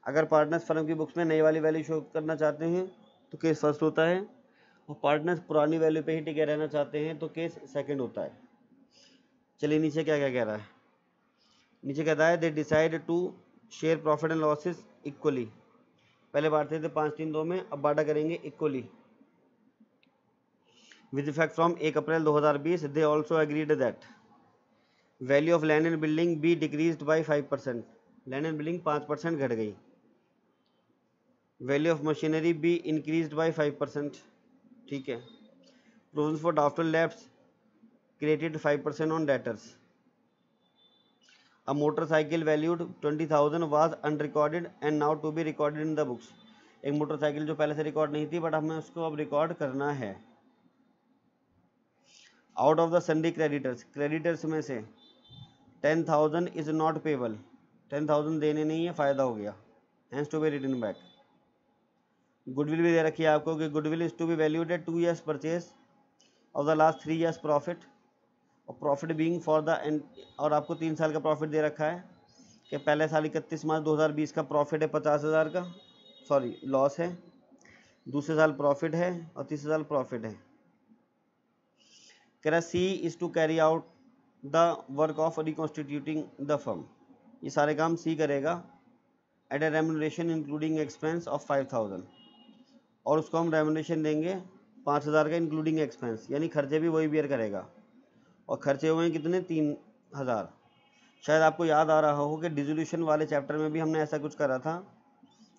अगर पार्टनर्स फर्म की बुक्स में नई वाली वैल्यू शो करना चाहते हैं तो केस फर्स्ट होता है, और पार्टनर्स पुरानी वैल्यू पे ही टिके रहना चाहते हैं तो केस सेकंड होता है। चलिए नीचे क्या क्या कह रहा है। नीचे कहता है they decide to share profit and losses equally. पहले बांटते थे 5-3-2 में, अब बांटा करेंगे equally. with effect from 1 April 2020 they also agreed that value of land and building be decreased by 5%, land and building 5% घट गई, value of machinery be increased by 5%, ठीक है, provisions for doubtful debts created 5% on debtors, a motorcycle valued 20,000 was unrecorded and now to be recorded in the books, एक motorcycle जो पहले से record नहीं थी बट हमें उसको अब रिकॉर्ड करना है। Out of the सन्डी creditors, creditors में से 10,000 इज नॉट पेबल, 10,000 देने नहीं है, फ़ायदा हो गया, has to be return back. Goodwill भी दे रखी है आपको कि goodwill is to be valued at 2 years purchase of the last 3 years profit, और profit being for the end, और आपको 3 साल का प्रॉफिट दे रखा है कि पहले साल 31 मार्च 2020 का प्रॉफिट है 50,000 का, सॉरी लॉस है, दूसरे साल प्रॉफिट है और तीसरे साल प्रॉफिट है। कह रहा C is to carry out the work of reconstituting the firm, ये सारे काम सी करेगा at a remuneration including expense of 5,000, और उसको हम रेम्यूनरेशन देंगे 5,000 का इंक्लूडिंग एक्सपेंस, यानी खर्चे भी वही बियर करेगा, और खर्चे हुए हैं कितने 3,000। शायद आपको याद आ रहा हो कि डिसोल्यूशन वाले चैप्टर में भी हमने ऐसा कुछ करा था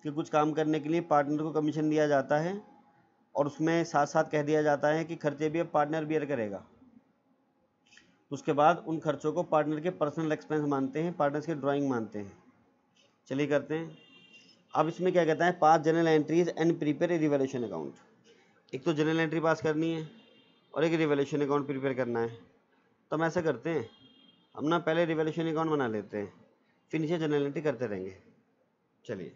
कि कुछ काम करने के लिए पार्टनर को कमीशन दिया जाता है और उसमें साथ साथ कह दिया जाता है कि खर्चे भी अब पार्टनर बियर करेगा, उसके बाद उन खर्चों को पार्टनर के पर्सनल एक्सपेंस मानते हैं, पार्टनर्स के ड्राइंग मानते हैं। चलिए करते हैं। अब इसमें क्या कहता है, 5 journal entries and prepare a revaluation account, एक तो जनरल एंट्री पास करनी है और एक रिवैल्यूएशन अकाउंट प्रिपेयर करना है। तो हम ऐसा करते हैं, हम ना पहले रिवैल्यूएशन अकाउंट बना लेते हैं, फिर नीचे जनरल एंट्री करते रहेंगे। चलिए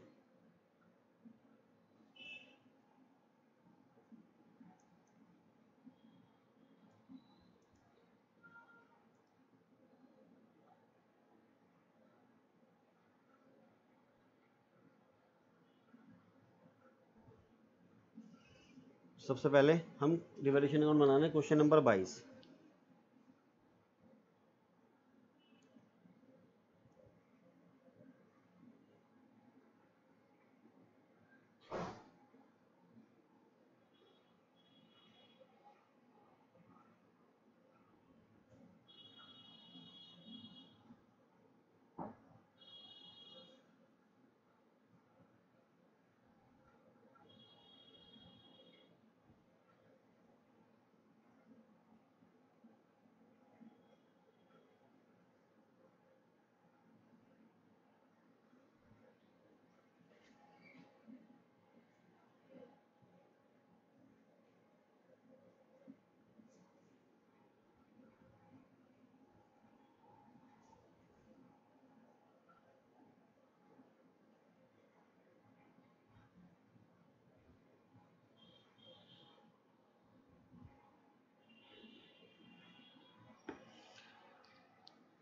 सबसे पहले हम रिवैल्यूएशन अकाउंट बनाना है, क्वेश्चन नंबर 22।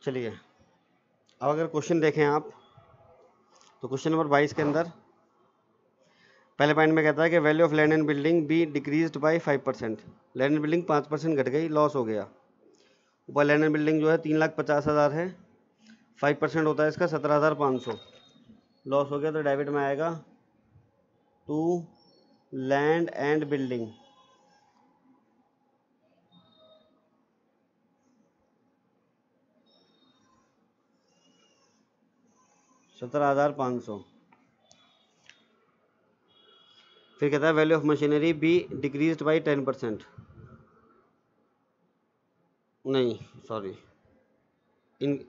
चलिए अब अगर क्वेश्चन देखें आप, तो क्वेश्चन नंबर 22 के अंदर पहले पॉइंट में कहता है कि value of land and building be decreased by 5%, land and building 5% घट गई, लॉस हो गया। ऊपर लैंड एंड बिल्डिंग जो है 3,50,000 है, 5% होता है इसका 17,500, लॉस हो गया, तो डेबिट में आएगा टू लैंड एंड बिल्डिंग। $17,500। फिर कहता है value of machinery be decreased by 10%, नहीं sorry, in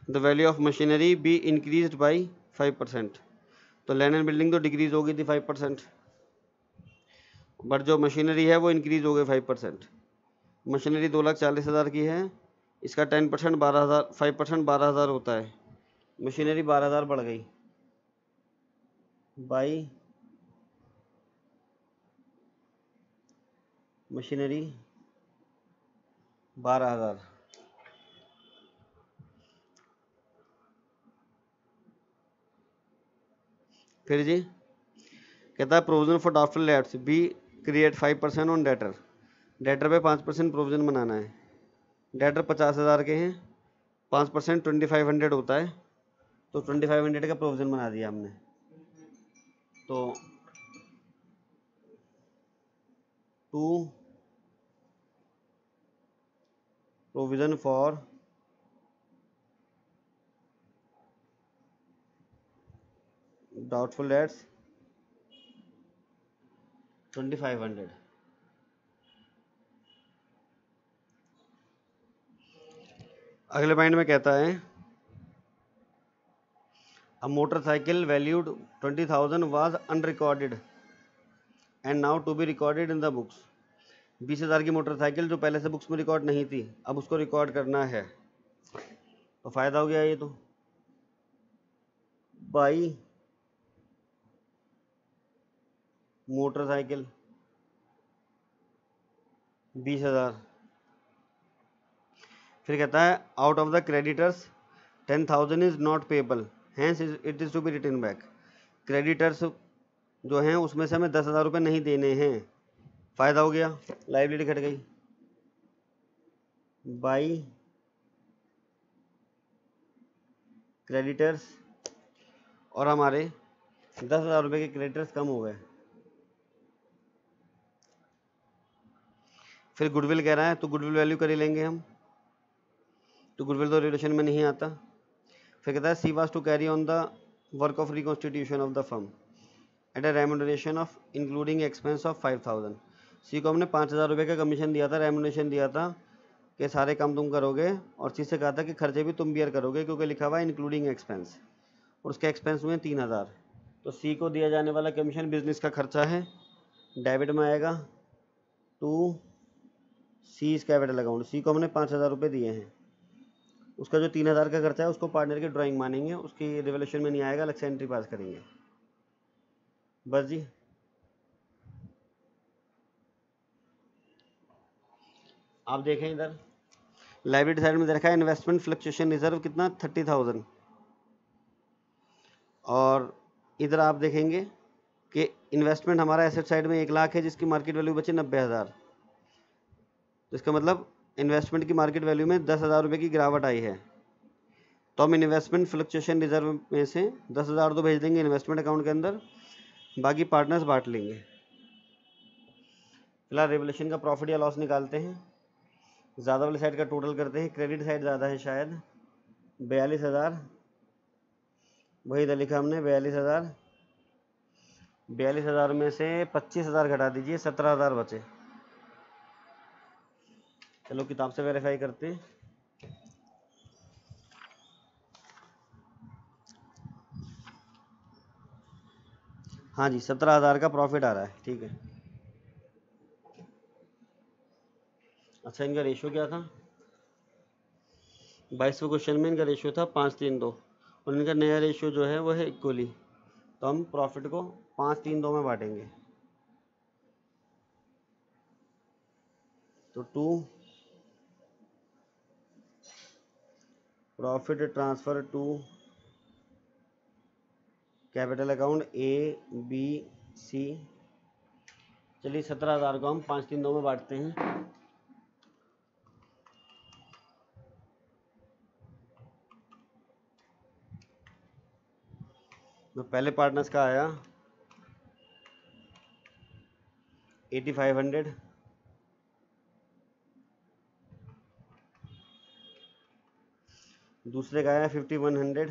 the value of machinery be increased by 5%, तो लैंड एंड बिल्डिंग तो डिक्रीज हो गई थी 5%, बट जो मशीनरी है वो इंक्रीज हो गई 5%। मशीनरी 2,40,000 की है, इसका 10% 12,000, 5% 12,000 होता है, मशीनरी 12,000 बढ़ गई बाई मशीनरी 12,000। फिर जी कहता है provision for doubtful debts be create 5% on debtor, debtor पे 5% प्रोविजन बनाना है। डेटर 50,000 के हैं, 5% 2,500 होता है, तो 2,500 का प्रोविजन बना दिया हमने। तो 2 प्रोविजन फॉर डाउटफुल डेट्स 2500। अगले पॉइंट में कहता है a motorcycle valued 20,000 was unrecorded and now to be recorded in the books. 20,000 की मोटरसाइकिल जो पहले से बुक्स में रिकॉर्ड नहीं थी, अब उसको रिकॉर्ड करना है, तो फायदा हो गया ये। तो बाई मोटरसाइकिल 20,000। फिर कहता है out of the creditors 10,000 is not payable hence it is to be return back. Creditors जो हैं उसमें से हमें 10,000 रुपये नहीं देने हैं, फ़ायदा हो गया, लाइबिलिटी घट गई। बाई क्रेडिटर्स, और हमारे 10,000 रुपये के क्रेडिटर्स कम हो गए। फिर गुडविल कह रहा है, तो गुडविल वैल्यू कर ही लेंगे हम, तो गुडविल तो रिलेशन में नहीं आता। फिर कहता है C was to carry on the work of reconstitution of the firm at a remuneration of including expense of 5,000। C को हमने 5,000 रुपये का कमीशन दिया था, रेमुनरेशन दिया था कि सारे काम तुम करोगे, और सी से कहा था कि खर्चे भी तुम बियर करोगे, क्योंकि लिखा हुआ है इंक्लूडिंग एक्सपेंस, और उसके एक्सपेंस हुए 3,000। तो सी को दिया जाने वाला कमीशन बिजनेस का खर्चा है, डेबिट में आएगा to C's capital account. C को हमने 5,000 रुपये दिए हैं, उसका जो 3,000 का खर्चा है उसको पार्टनर की ड्राइंग मानेंगे, उसकी रिवोल्यूशन में नहीं आएगा, अलग से एंट्री पास करेंगे। बस जी। आप देखें इधर लाइबिलिटी साइड में दे रखा है इन्वेस्टमेंट फ्लक्चुएशन रिजर्व कितना 30,000, और इधर आप देखेंगे कि इन्वेस्टमेंट हमारा एसेट साइड में 1,00,000 है, जिसकी मार्केट वैल्यू बची 90,000। तो इसका मतलब इन्वेस्टमेंट की मार्केट वैल्यू में 10,000 रुपये की गिरावट आई है, तो हम इन्वेस्टमेंट फ्लक्चुएशन रिजर्व में से 10,000 तो भेज देंगे इन्वेस्टमेंट अकाउंट के अंदर, बाकी पार्टनर्स बांट लेंगे। फिलहाल रिवोल्यूशन का प्रॉफिट या लॉस निकालते हैं, ज़्यादा वाली साइड का टोटल करते हैं, क्रेडिट साइड ज़्यादा है शायद 42,000, वही इधर लिखा हमने 42,000। 42,000 में से 25,000 घटा दीजिए, 17,000 बचे। चलो किताब से वेरीफाई करते हैं। हाँ जी 17,000 का प्रॉफिट आ रहा है, ठीक है। अच्छा इनका रेशियो क्या था, 22वें क्वेश्चन में इनका रेशियो था 5-3-2, और इनका नया रेशियो जो है वो है इक्वली, तो हम प्रॉफिट को 5-3-2 में बांटेंगे। तो 2 profit transfer to capital account A B C. चलिए 17,000 को हम 5-3-2 में बांटते हैं। तो पहले पार्टनर्स का आया 8,500, दूसरे का आया 5,100,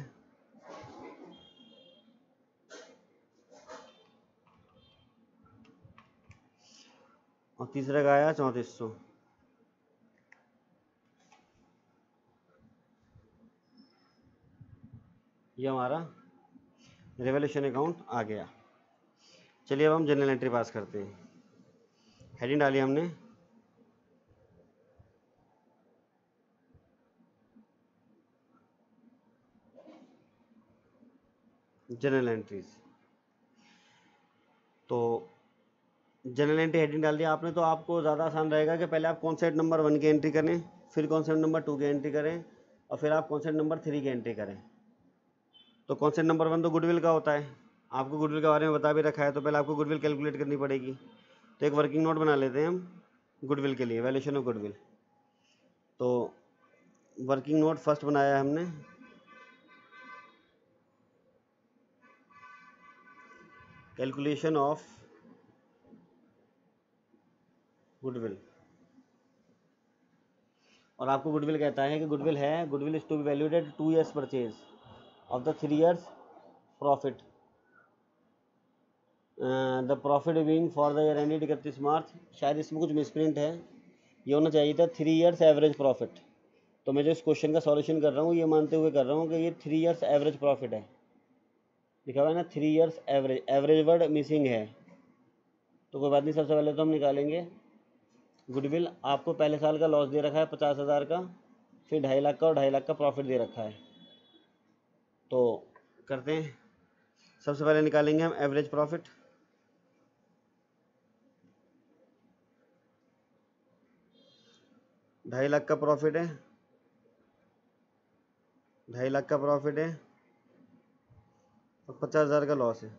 और तीसरे का आया 3,400। ये हमारा रिवोल्यूशन अकाउंट आ गया। चलिए अब हम जनरल एंट्री पास करते हैं। हेडिंग डाली हमने जनरल एंट्रीज, तो जनरल एंट्री हेडिंग डाल दिया आपने, तो आपको ज़्यादा आसान रहेगा कि पहले आप कॉन्सेप्ट नंबर 1 की एंट्री करें, फिर कॉन्सेप्ट नंबर 2 की एंट्री करें, और फिर आप कॉन्सेप्ट नंबर 3 की एंट्री करें। तो कॉन्सेप्ट नंबर 1 तो गुडविल का होता है, आपको गुडविल के बारे में बता भी रखा है, तो पहले आपको गुडविल कैलकुलेट करनी पड़ेगी। तो एक वर्किंग नोट बना लेते हैं हम गुडविल के लिए, वैल्यूएशन ऑफ गुडविल। तो वर्किंग नोट फर्स्ट बनाया है हमने, कैलकुलेशन ऑफ गुडविल। और आपको गुडविल कहता है कि गुडविल है, goodwill is to be valued at 2 years purchase of the 3 years profit, the profit being for the year ended 31 March. शायद इसमें कुछ मिसप्रिंट है, ये होना चाहिए था 3 years एवरेज प्रॉफिट। तो मैं जो इस क्वेश्चन का सॉल्यूशन कर रहा हूँ ये मानते हुए कर रहा हूँ कि ये 3 years एवरेज प्रॉफिट है, लिखा हुआ है ना 3 years average, average word missing है, तो कोई बात नहीं। सबसे पहले तो हम निकालेंगे गुडविल। आपको पहले साल का लॉस दे रखा है 50,000 का, फिर 2.5 लाख का और 2.5 लाख का प्रॉफिट दे रखा है। तो करते हैं, सबसे पहले निकालेंगे हम एवरेज प्रॉफिट। ढाई लाख का प्रॉफिट है, 2.5 लाख का प्रॉफिट है और 50,000 का लॉस है।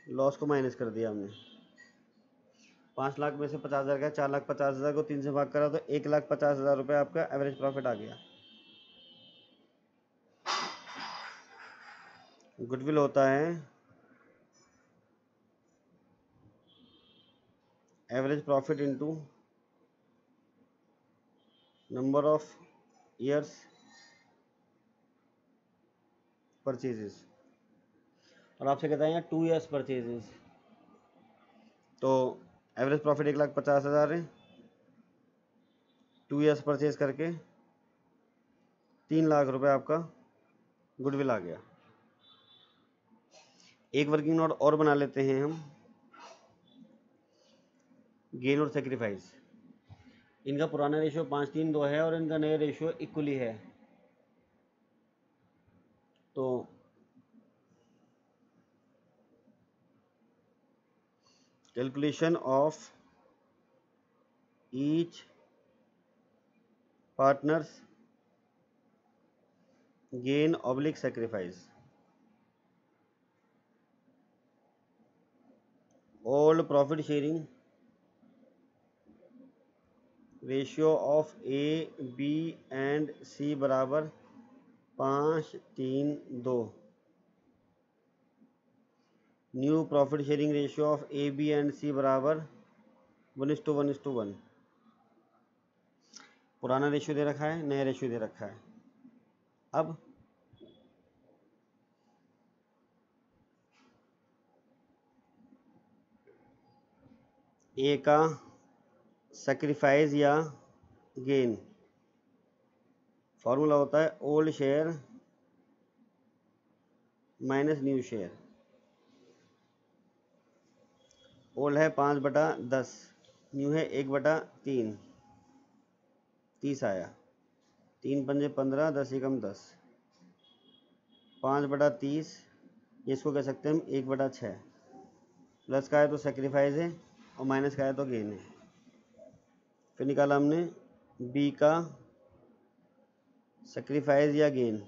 लॉस को माइनस कर दिया हमने। 5 लाख में से 50,000 का 4,50,000 को 3 से भाग करा तो 1,50,000 रुपये आपका एवरेज प्रॉफिट आ गया। गुडविल होता है average profit into number of years purchases, और आपसे कहता है यहाँ 2 years परचेजेस, तो एवरेज प्रॉफिट 1,50,000 है, 2 years परचेज करके 3 लाख रुपए आपका गुडविल आ गया। एक वर्किंग नोट और बना लेते हैं हम, गेन और सेक्रीफाइस। इनका पुराना रेशियो 5:3:2 है और इनका नया रेशियो इक्वली है। तो calculation of each partners gain oblique sacrifice. Old profit sharing ratio of A B and C बराबर 5:3:2। New profit sharing ratio of A B and C बराबर 1:1:1। पुराना रेशियो दे रखा है, नया रेशियो दे रखा है। अब ए का सेक्रीफाइस या गेन फॉर्मूला होता है old share minus new share. Old है 5/10, न्यू है 1/3, 30 आया। 3 पंजे 15, 10 एकम 10, 5/30, इसको कह सकते हैं हम 1/6। प्लस का है तो सेक्रीफाइस है और माइनस का है तो गेन है। फिर निकाला हमने बी का सेक्रीफाइस या गेन।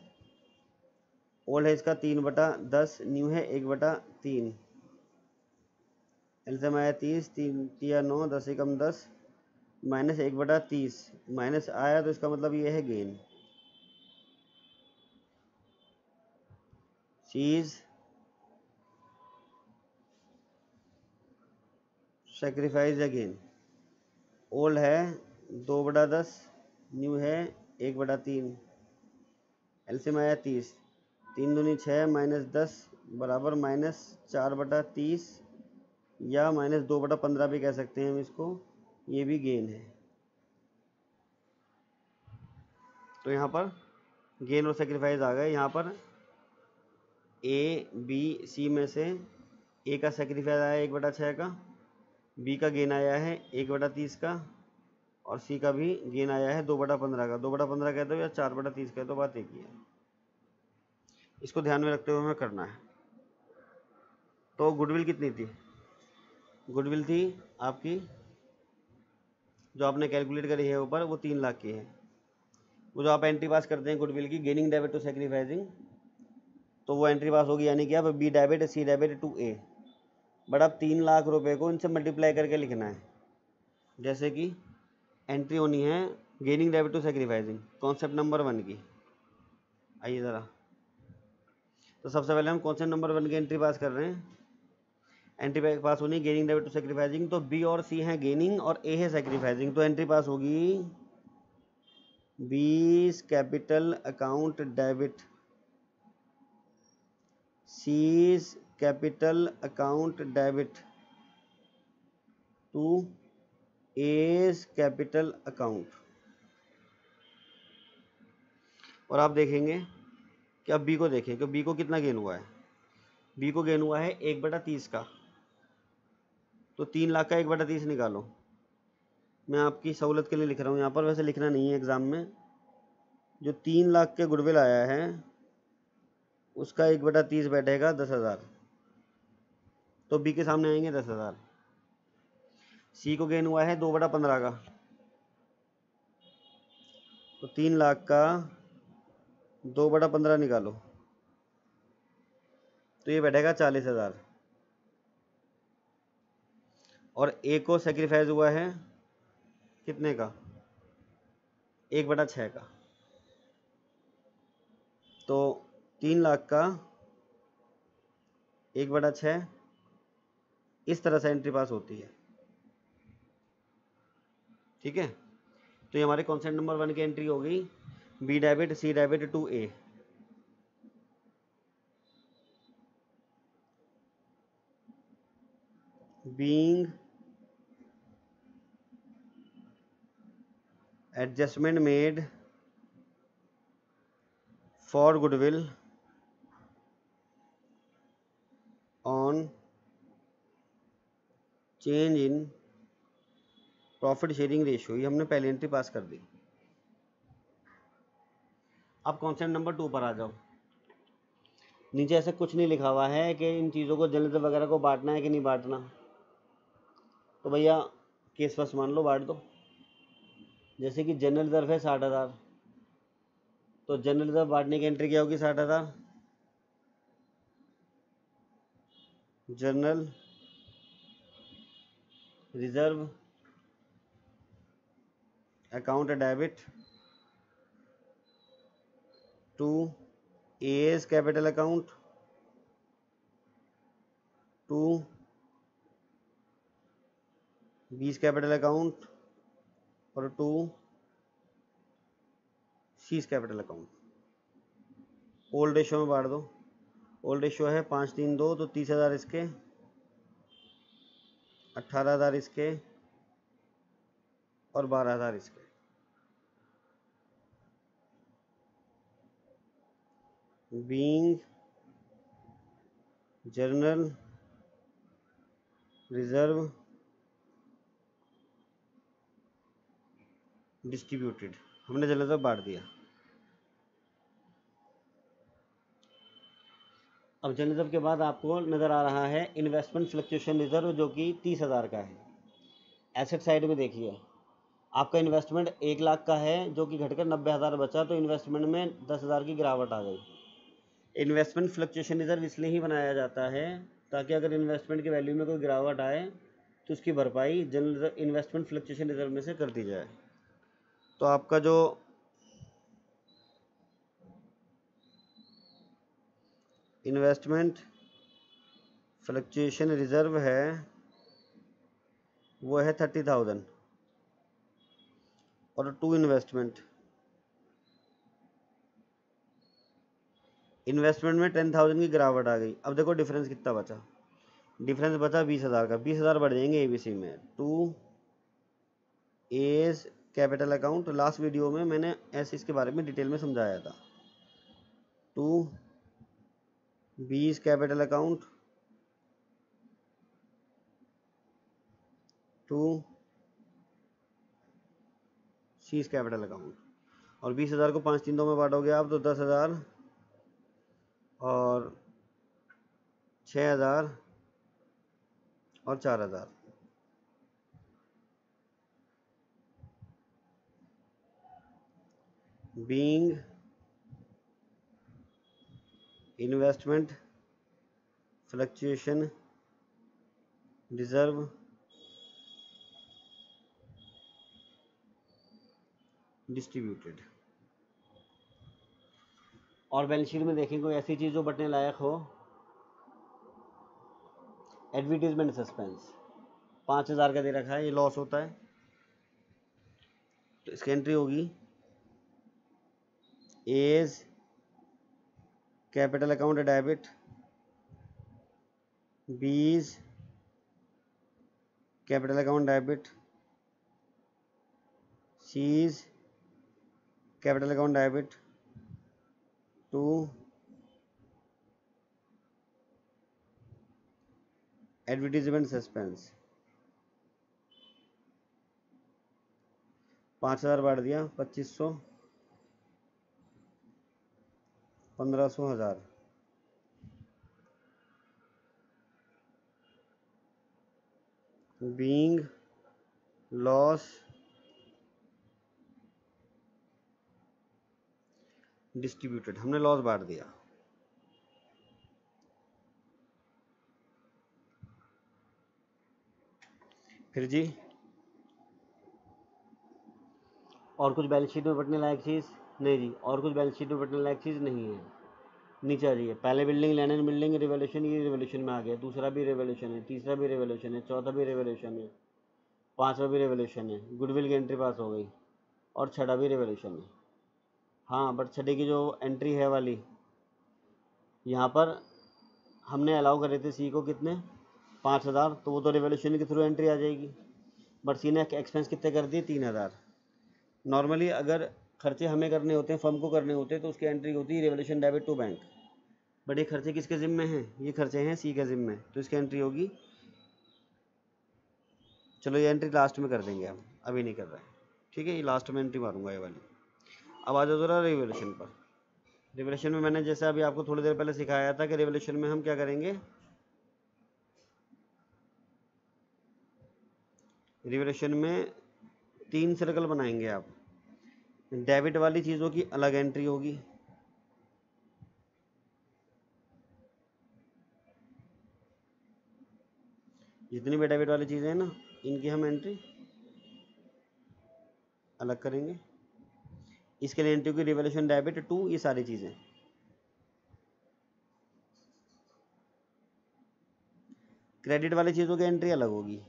ओल्ड है इसका 3/10, न्यू है 1/3, एलसीएम आया 30, 3×3 = 9, 10 एकम 10, माइनस 1/30, माइनस आया तो इसका मतलब ये है गेन। चीज सेक्रीफाइस या गेन। ओल्ड है 2/10, न्यू है 1/3, एलसीएम आया 30, 3 दूनी 6, -10 बराबर -4/30 या -2/15 भी कह सकते हैं हम इसको, ये भी गेन है। तो यहाँ पर गेन और सेक्रीफाइस आ गए। यहाँ पर ए बी सी में से ए का सेक्रीफाइस आया 1/6 का, बी का गेन आया है 1/30 का, और सी का भी गेन आया है 2/15 का। 2/15 कहते हो या 4/30 कहते हो, बात एक ही है। इसको ध्यान में रखते हुए हमें करना है। तो गुडविल कितनी थी? गुडविल थी आपकी, जो आपने कैलकुलेट करी है ऊपर, वो 3 लाख की है। वो जो आप एंट्री पास करते हैं गुडविल की, गेनिंग डेबिट टू सेक्रीफाइसिंग, तो वो एंट्री पास होगी, यानी कि अब B debit C debit to A. But अब 3 लाख रुपए को इनसे मल्टीप्लाई करके लिखना है। जैसे कि एंट्री होनी है gaining debit to sacrificing, concept number 1 की। आइए ज़रा, तो सबसे पहले हम कॉन्सेप्ट नंबर 1 की एंट्री पास कर रहे हैं। एंट्री पास होनी है गेनिंग डेबिट टू सेक्रीफाइसिंग, तो बी और सी है गेनिंग और ए है सेक्रीफाइसिंग, तो एंट्री पास होगी B's capital account debit, C's capital account debit to A's capital account. और आप देखेंगे कि अब बी को देखें कि बी को कितना गेन हुआ है। बी को गेन हुआ है 1/30 का, तो 3 लाख का 1/30 निकालो। मैं आपकी सहूलत के लिए लिख रहा हूँ यहाँ पर, वैसे लिखना नहीं है एग्जाम में। जो 3 लाख के गुडविल आया है उसका 1/30 बैठेगा 10,000, तो बी के सामने आएंगे 10,000। सी को गेन हुआ है 2/15 का, तो 3 लाख का 2/15 निकालो, तो ये बैठेगा 40,000। और ए को सेक्रीफाइस हुआ है कितने का, 1/6 का, तो 3 लाख का 1/6 इस तरह से एंट्री पास होती है। ठीक है, तो ये हमारे कॉन्सेप्ट नंबर 1 की एंट्री हो गई, B debit C debit to A. Being adjustment made for goodwill on change in profit sharing ratio, ये हमने पहली एंट्री पास कर दी। अब कॉन्सेप्ट नंबर 2 पर आ जाओ। नीचे ऐसे कुछ नहीं लिखा हुआ है कि इन चीज़ों को जनरल वगैरह को बांटना है कि नहीं बांटना, तो भैया केस फर्स्ट मान लो, बांट दो। जैसे कि जनरल रिजर्व है 60,000, तो जनरल रिजर्व बांटने की एंट्री क्या होगी, 60,000। General reserve account debit to A's capital account to B's capital account और to C's capital account. Old ratio में बांट दो। ओल्ड रेशियो है 532, तो 30,000 इसके, 18,000 इसके और 12,000 इसके। बीइंग जनरल रिजर्व डिस्ट्रीब्यूटेड, हमने जनरल रिजर्व बांट दिया। अब जनरल रिजर्व के बाद आपको नज़र आ रहा है इन्वेस्टमेंट फ्लक्चुएशन रिजर्व, जो कि 30,000 का है। एसेट साइड में देखिए, आपका इन्वेस्टमेंट 1 लाख का है जो कि घटकर 90,000 बचा, तो इन्वेस्टमेंट में 10,000 की गिरावट आ गई। इन्वेस्टमेंट फ्लक्चुएशन रिजर्व इसलिए ही बनाया जाता है ताकि अगर इन्वेस्टमेंट की वैल्यू में कोई गिरावट आए तो उसकी भरपाई जनरल इन्वेस्टमेंट फ्लक्चुएशन रिजर्व में से कर दी जाए। तो आपका जो इन्वेस्टमेंट फ्लक्चुएशन रिजर्व है वो है 30,000 और टू इन्वेस्टमेंट में 10,000 की गिरावट आ गई। अब देखो डिफरेंस कितना बचा, डिफरेंस बचा 20,000 का, 20,000 बढ़ जाएंगे एबीसी में to A's capital account. Last video में मैंने ऐसे इसके बारे में डिटेल में समझाया था। To B's capital account to C's capital account. और 20,000 को 5-3-2 में बांटोगे आप तो 10,000 और 6,000 और 4,000। Being investment fluctuation reserve distributed. और बैलेंस शीट में देखें कोई ऐसी चीज़ जो बटने लायक हो, एडवर्टीजमेंट सस्पेंस 5,000 का दे रखा है, ये लॉस होता है, तो इसकी एंट्री होगी A's capital account debit, B's capital account debit, C's capital account debit to advertisement suspense. 5,000 बांट दिया, 2,500, 1,500, 1,000। बीइंग लॉस डिस्ट्रीब्यूटेड, हमने लॉस बांट दिया। फिर जी और कुछ बैलेंस शीट में बटने लायक चीज़ नहीं जी, और कुछ बैलेंस शीट में बटने लायक चीज़ नहीं है। नीचे आ जाइए, पहले building land and building revolution, ये रिवोल्यूशन में आ गया, दूसरा भी रिवोल्यूशन है, तीसरा भी रिवोल्यूशन है, चौथा भी रिवोल्यूशन है, पांचवा भी रिवोल्यूशन है, गुडविल की एंट्री पास हो गई और छठा भी रिवोल्यूशन है। हाँ बट छठे की जो एंट्री है वाली, यहाँ पर हमने अलाउ करे थे सी को कितने 5,000, तो वो तो रिवोल्यूशन के थ्रू एंट्री आ जाएगी, बट सी ने एक्सपेंस कितने कर दिए 3,000। नॉर्मली अगर खर्चे हमें करने होते हैं, फर्म को करने होते हैं, तो उसकी एंट्री होती है revolution debit to bank, but ये खर्चे किसके जिम्मे हैं, ये खर्चे हैं सी के जिम्मे, तो इसकी एंट्री होगी, चलो ये एंट्री लास्ट में कर देंगे हम, अभी नहीं कर रहे हैं, ठीक है, ये लास्ट में एंट्री मारूंगा ये वाली। अब आ जाओ जरा रिवोल्यूशन पर। रिवोल्यूशन में मैंने जैसे अभी आपको थोड़ी देर पहले सिखाया था कि रिवोल्यूशन में हम क्या करेंगे, रिवोल्यूशन में 3 सर्कल बनाएंगे आप। डेबिट वाली चीज़ों की अलग एंट्री होगी, जितनी भी डेबिट वाली चीज़ें हैं ना, इनकी हम एंट्री अलग करेंगे। इसके लिए एंट्री होगी रिवोल्यूशन डेबिट टू ये सारी चीज़ें। क्रेडिट वाली चीज़ों की एंट्री अलग होगी,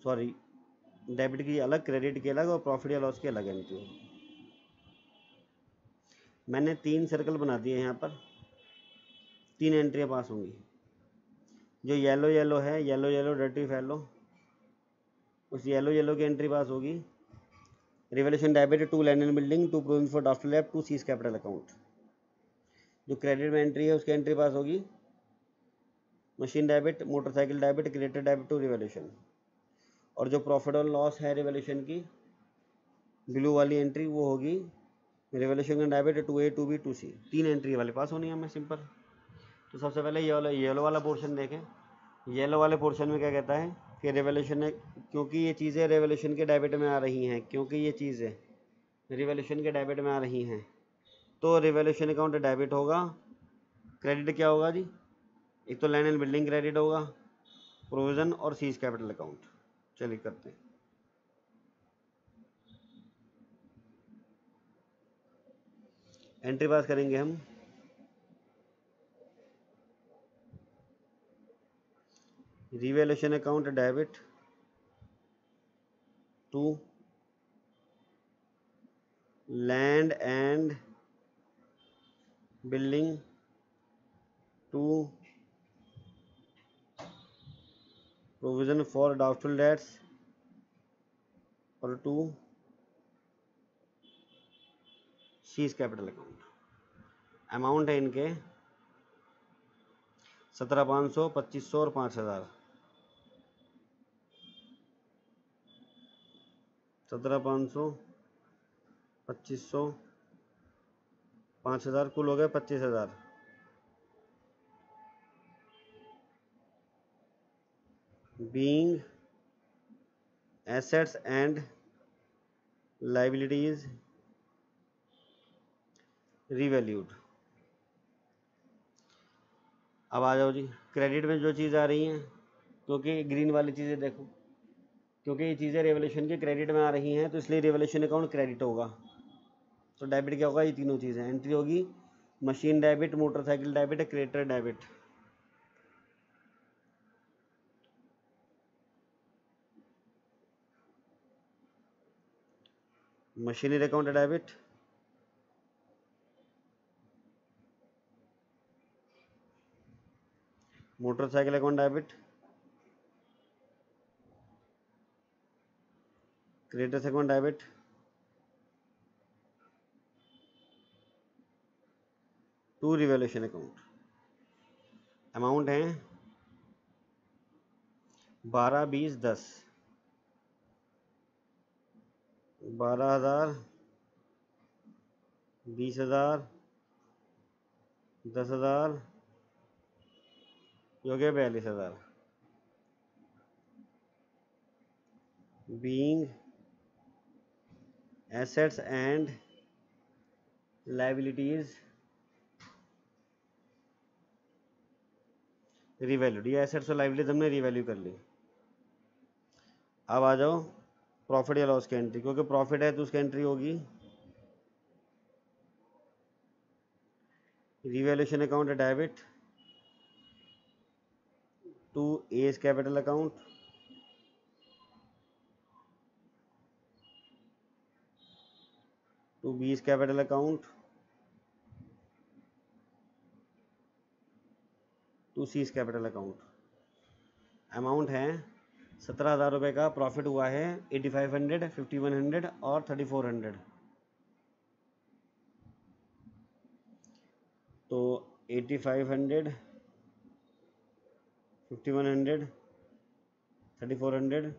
सॉरी डेबिट की अलग, क्रेडिट की अलग और प्रॉफिट या लॉस की अलग एंट्री होगी। मैंने 3 सर्कल बना दिए यहाँ पर, 3 एंट्रियाँ पास होंगी। जो येलो येलो है, येलो येलो डर्टी फैलो, उस येलो येलो की एंट्री पास होगी revolution debit to land and building to provision for draft lab to C's capital account. जो क्रेडिट में एंट्री है उसकी एंट्री पास होगी machine debit, motorcycle debit, creator debit to revolution. और जो profit और लॉस है रिवोल्यूशन की ब्लू वाली एंट्री, वो होगी रिवोल्यूशन का debit to A to B to C. 3 entry वाले पास होनी है हमें सिंपल। तो सबसे पहले येलो वाला पोर्शन देखें। येलो वाले पोर्शन में क्या कहता है कि रिवोल्यूशन है, क्योंकि ये चीज़ें रिवोल्यूशन के डेबिट में आ रही हैं, क्योंकि ये चीज़ें रिवोल्यूशन के डेबिट में आ रही हैं, तो रिवोल्यूशन अकाउंट डेबिट होगा। क्रेडिट क्या होगा जी, एक तो लैंड एंड बिल्डिंग क्रेडिट होगा, प्रोविज़न और सीज कैपिटल अकाउंट। चलिए करते हैं। एंट्री पास करेंगे हम, revolution account debit to land and building to provision for doubtful debts और to C's capital account. Amount है इनके 17,500, 2,500 और 5,000। 17,500, 2,500, 5,000, कुल हो गया 25,000। Being assets and liabilities revalued. अब आ जाओ जी क्रेडिट में जो चीज़ आ रही हैं, क्योंकि ग्रीन वाली चीज़ें देखो, क्योंकि ये चीज़ें रिवोल्यूशन के क्रेडिट में आ रही हैं, तो इसलिए रिवोल्यूशन अकाउंट क्रेडिट होगा। तो डेबिट क्या होगा, ये तीनों चीज़ें एंट्री होगी, machine debit, motorcycle debit, creditor debit. Machinery account debit, motorcycle account debit, creditors account debit, to revaluation account. Amount है 12, 20, 10, 12,000, 20,000, 10,000, ये हो गया 42,000। Being assets and liabilities revalued, ये एसेट्स और लाइबिलिटीज हमने रिवैल्यू कर ली। अब आ जाओ प्रॉफिट या लॉस की एंट्री, क्योंकि प्रॉफिट है तो उसकी एंट्री होगी revaluation account debit to A's capital account, to B's capital account, to C's capital account. Amount है 17,000 रुपये का, प्रॉफिट हुआ है 8500, 5100 और 3400। तो 8500, 5100, 3400,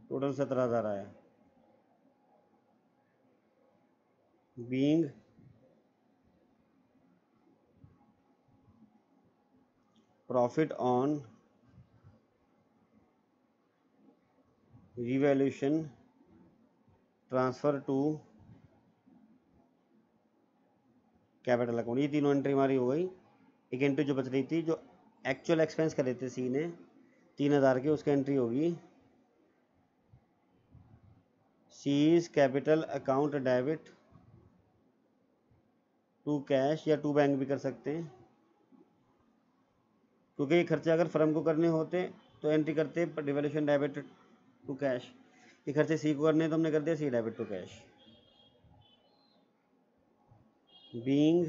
टोटल 17,000 आया। Being profit on revaluation transfer to capital account, ये तीनों एंट्री हमारी हो गई। एक एंट्री जो बच रही थी, जो एक्चुअल एक्सपेंस करे थे सी ने 3,000 के, उसकी एंट्री होगी C's capital account debit to cash, या टू बैंक भी कर सकते हैं, क्योंकि ये खर्चे अगर फर्म को करने होते तो एंट्री करते रिवैल्यूएशन डेबिट टू कैश। ये खर्चे सी को करने तो हमने कर दिया C debit to cash. Being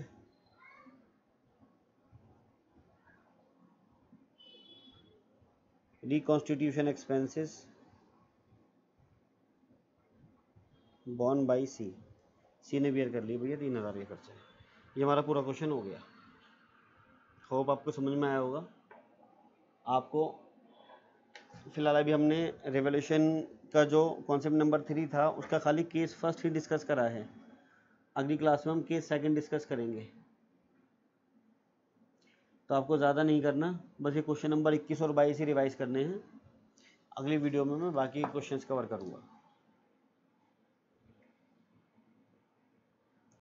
reconstitution expenses borne by C, C ने बियर कर ली भैया 3,000 के खर्चे। ये हमारा पूरा क्वेश्चन हो गया। होप आपको समझ में आया होगा। आपको फिलहाल अभी हमने रिवॉल्यूशन का जो कॉन्सेप्ट नंबर 3 था उसका खाली केस फर्स्ट ही डिस्कस करा है। अगली क्लास में हम केस सेकंड डिस्कस करेंगे। तो आपको ज़्यादा नहीं करना, बस ये क्वेश्चन नंबर 21 और 22 ही रिवाइज करने हैं। अगली वीडियो में मैं बाकी क्वेश्चंस कवर करूँगा।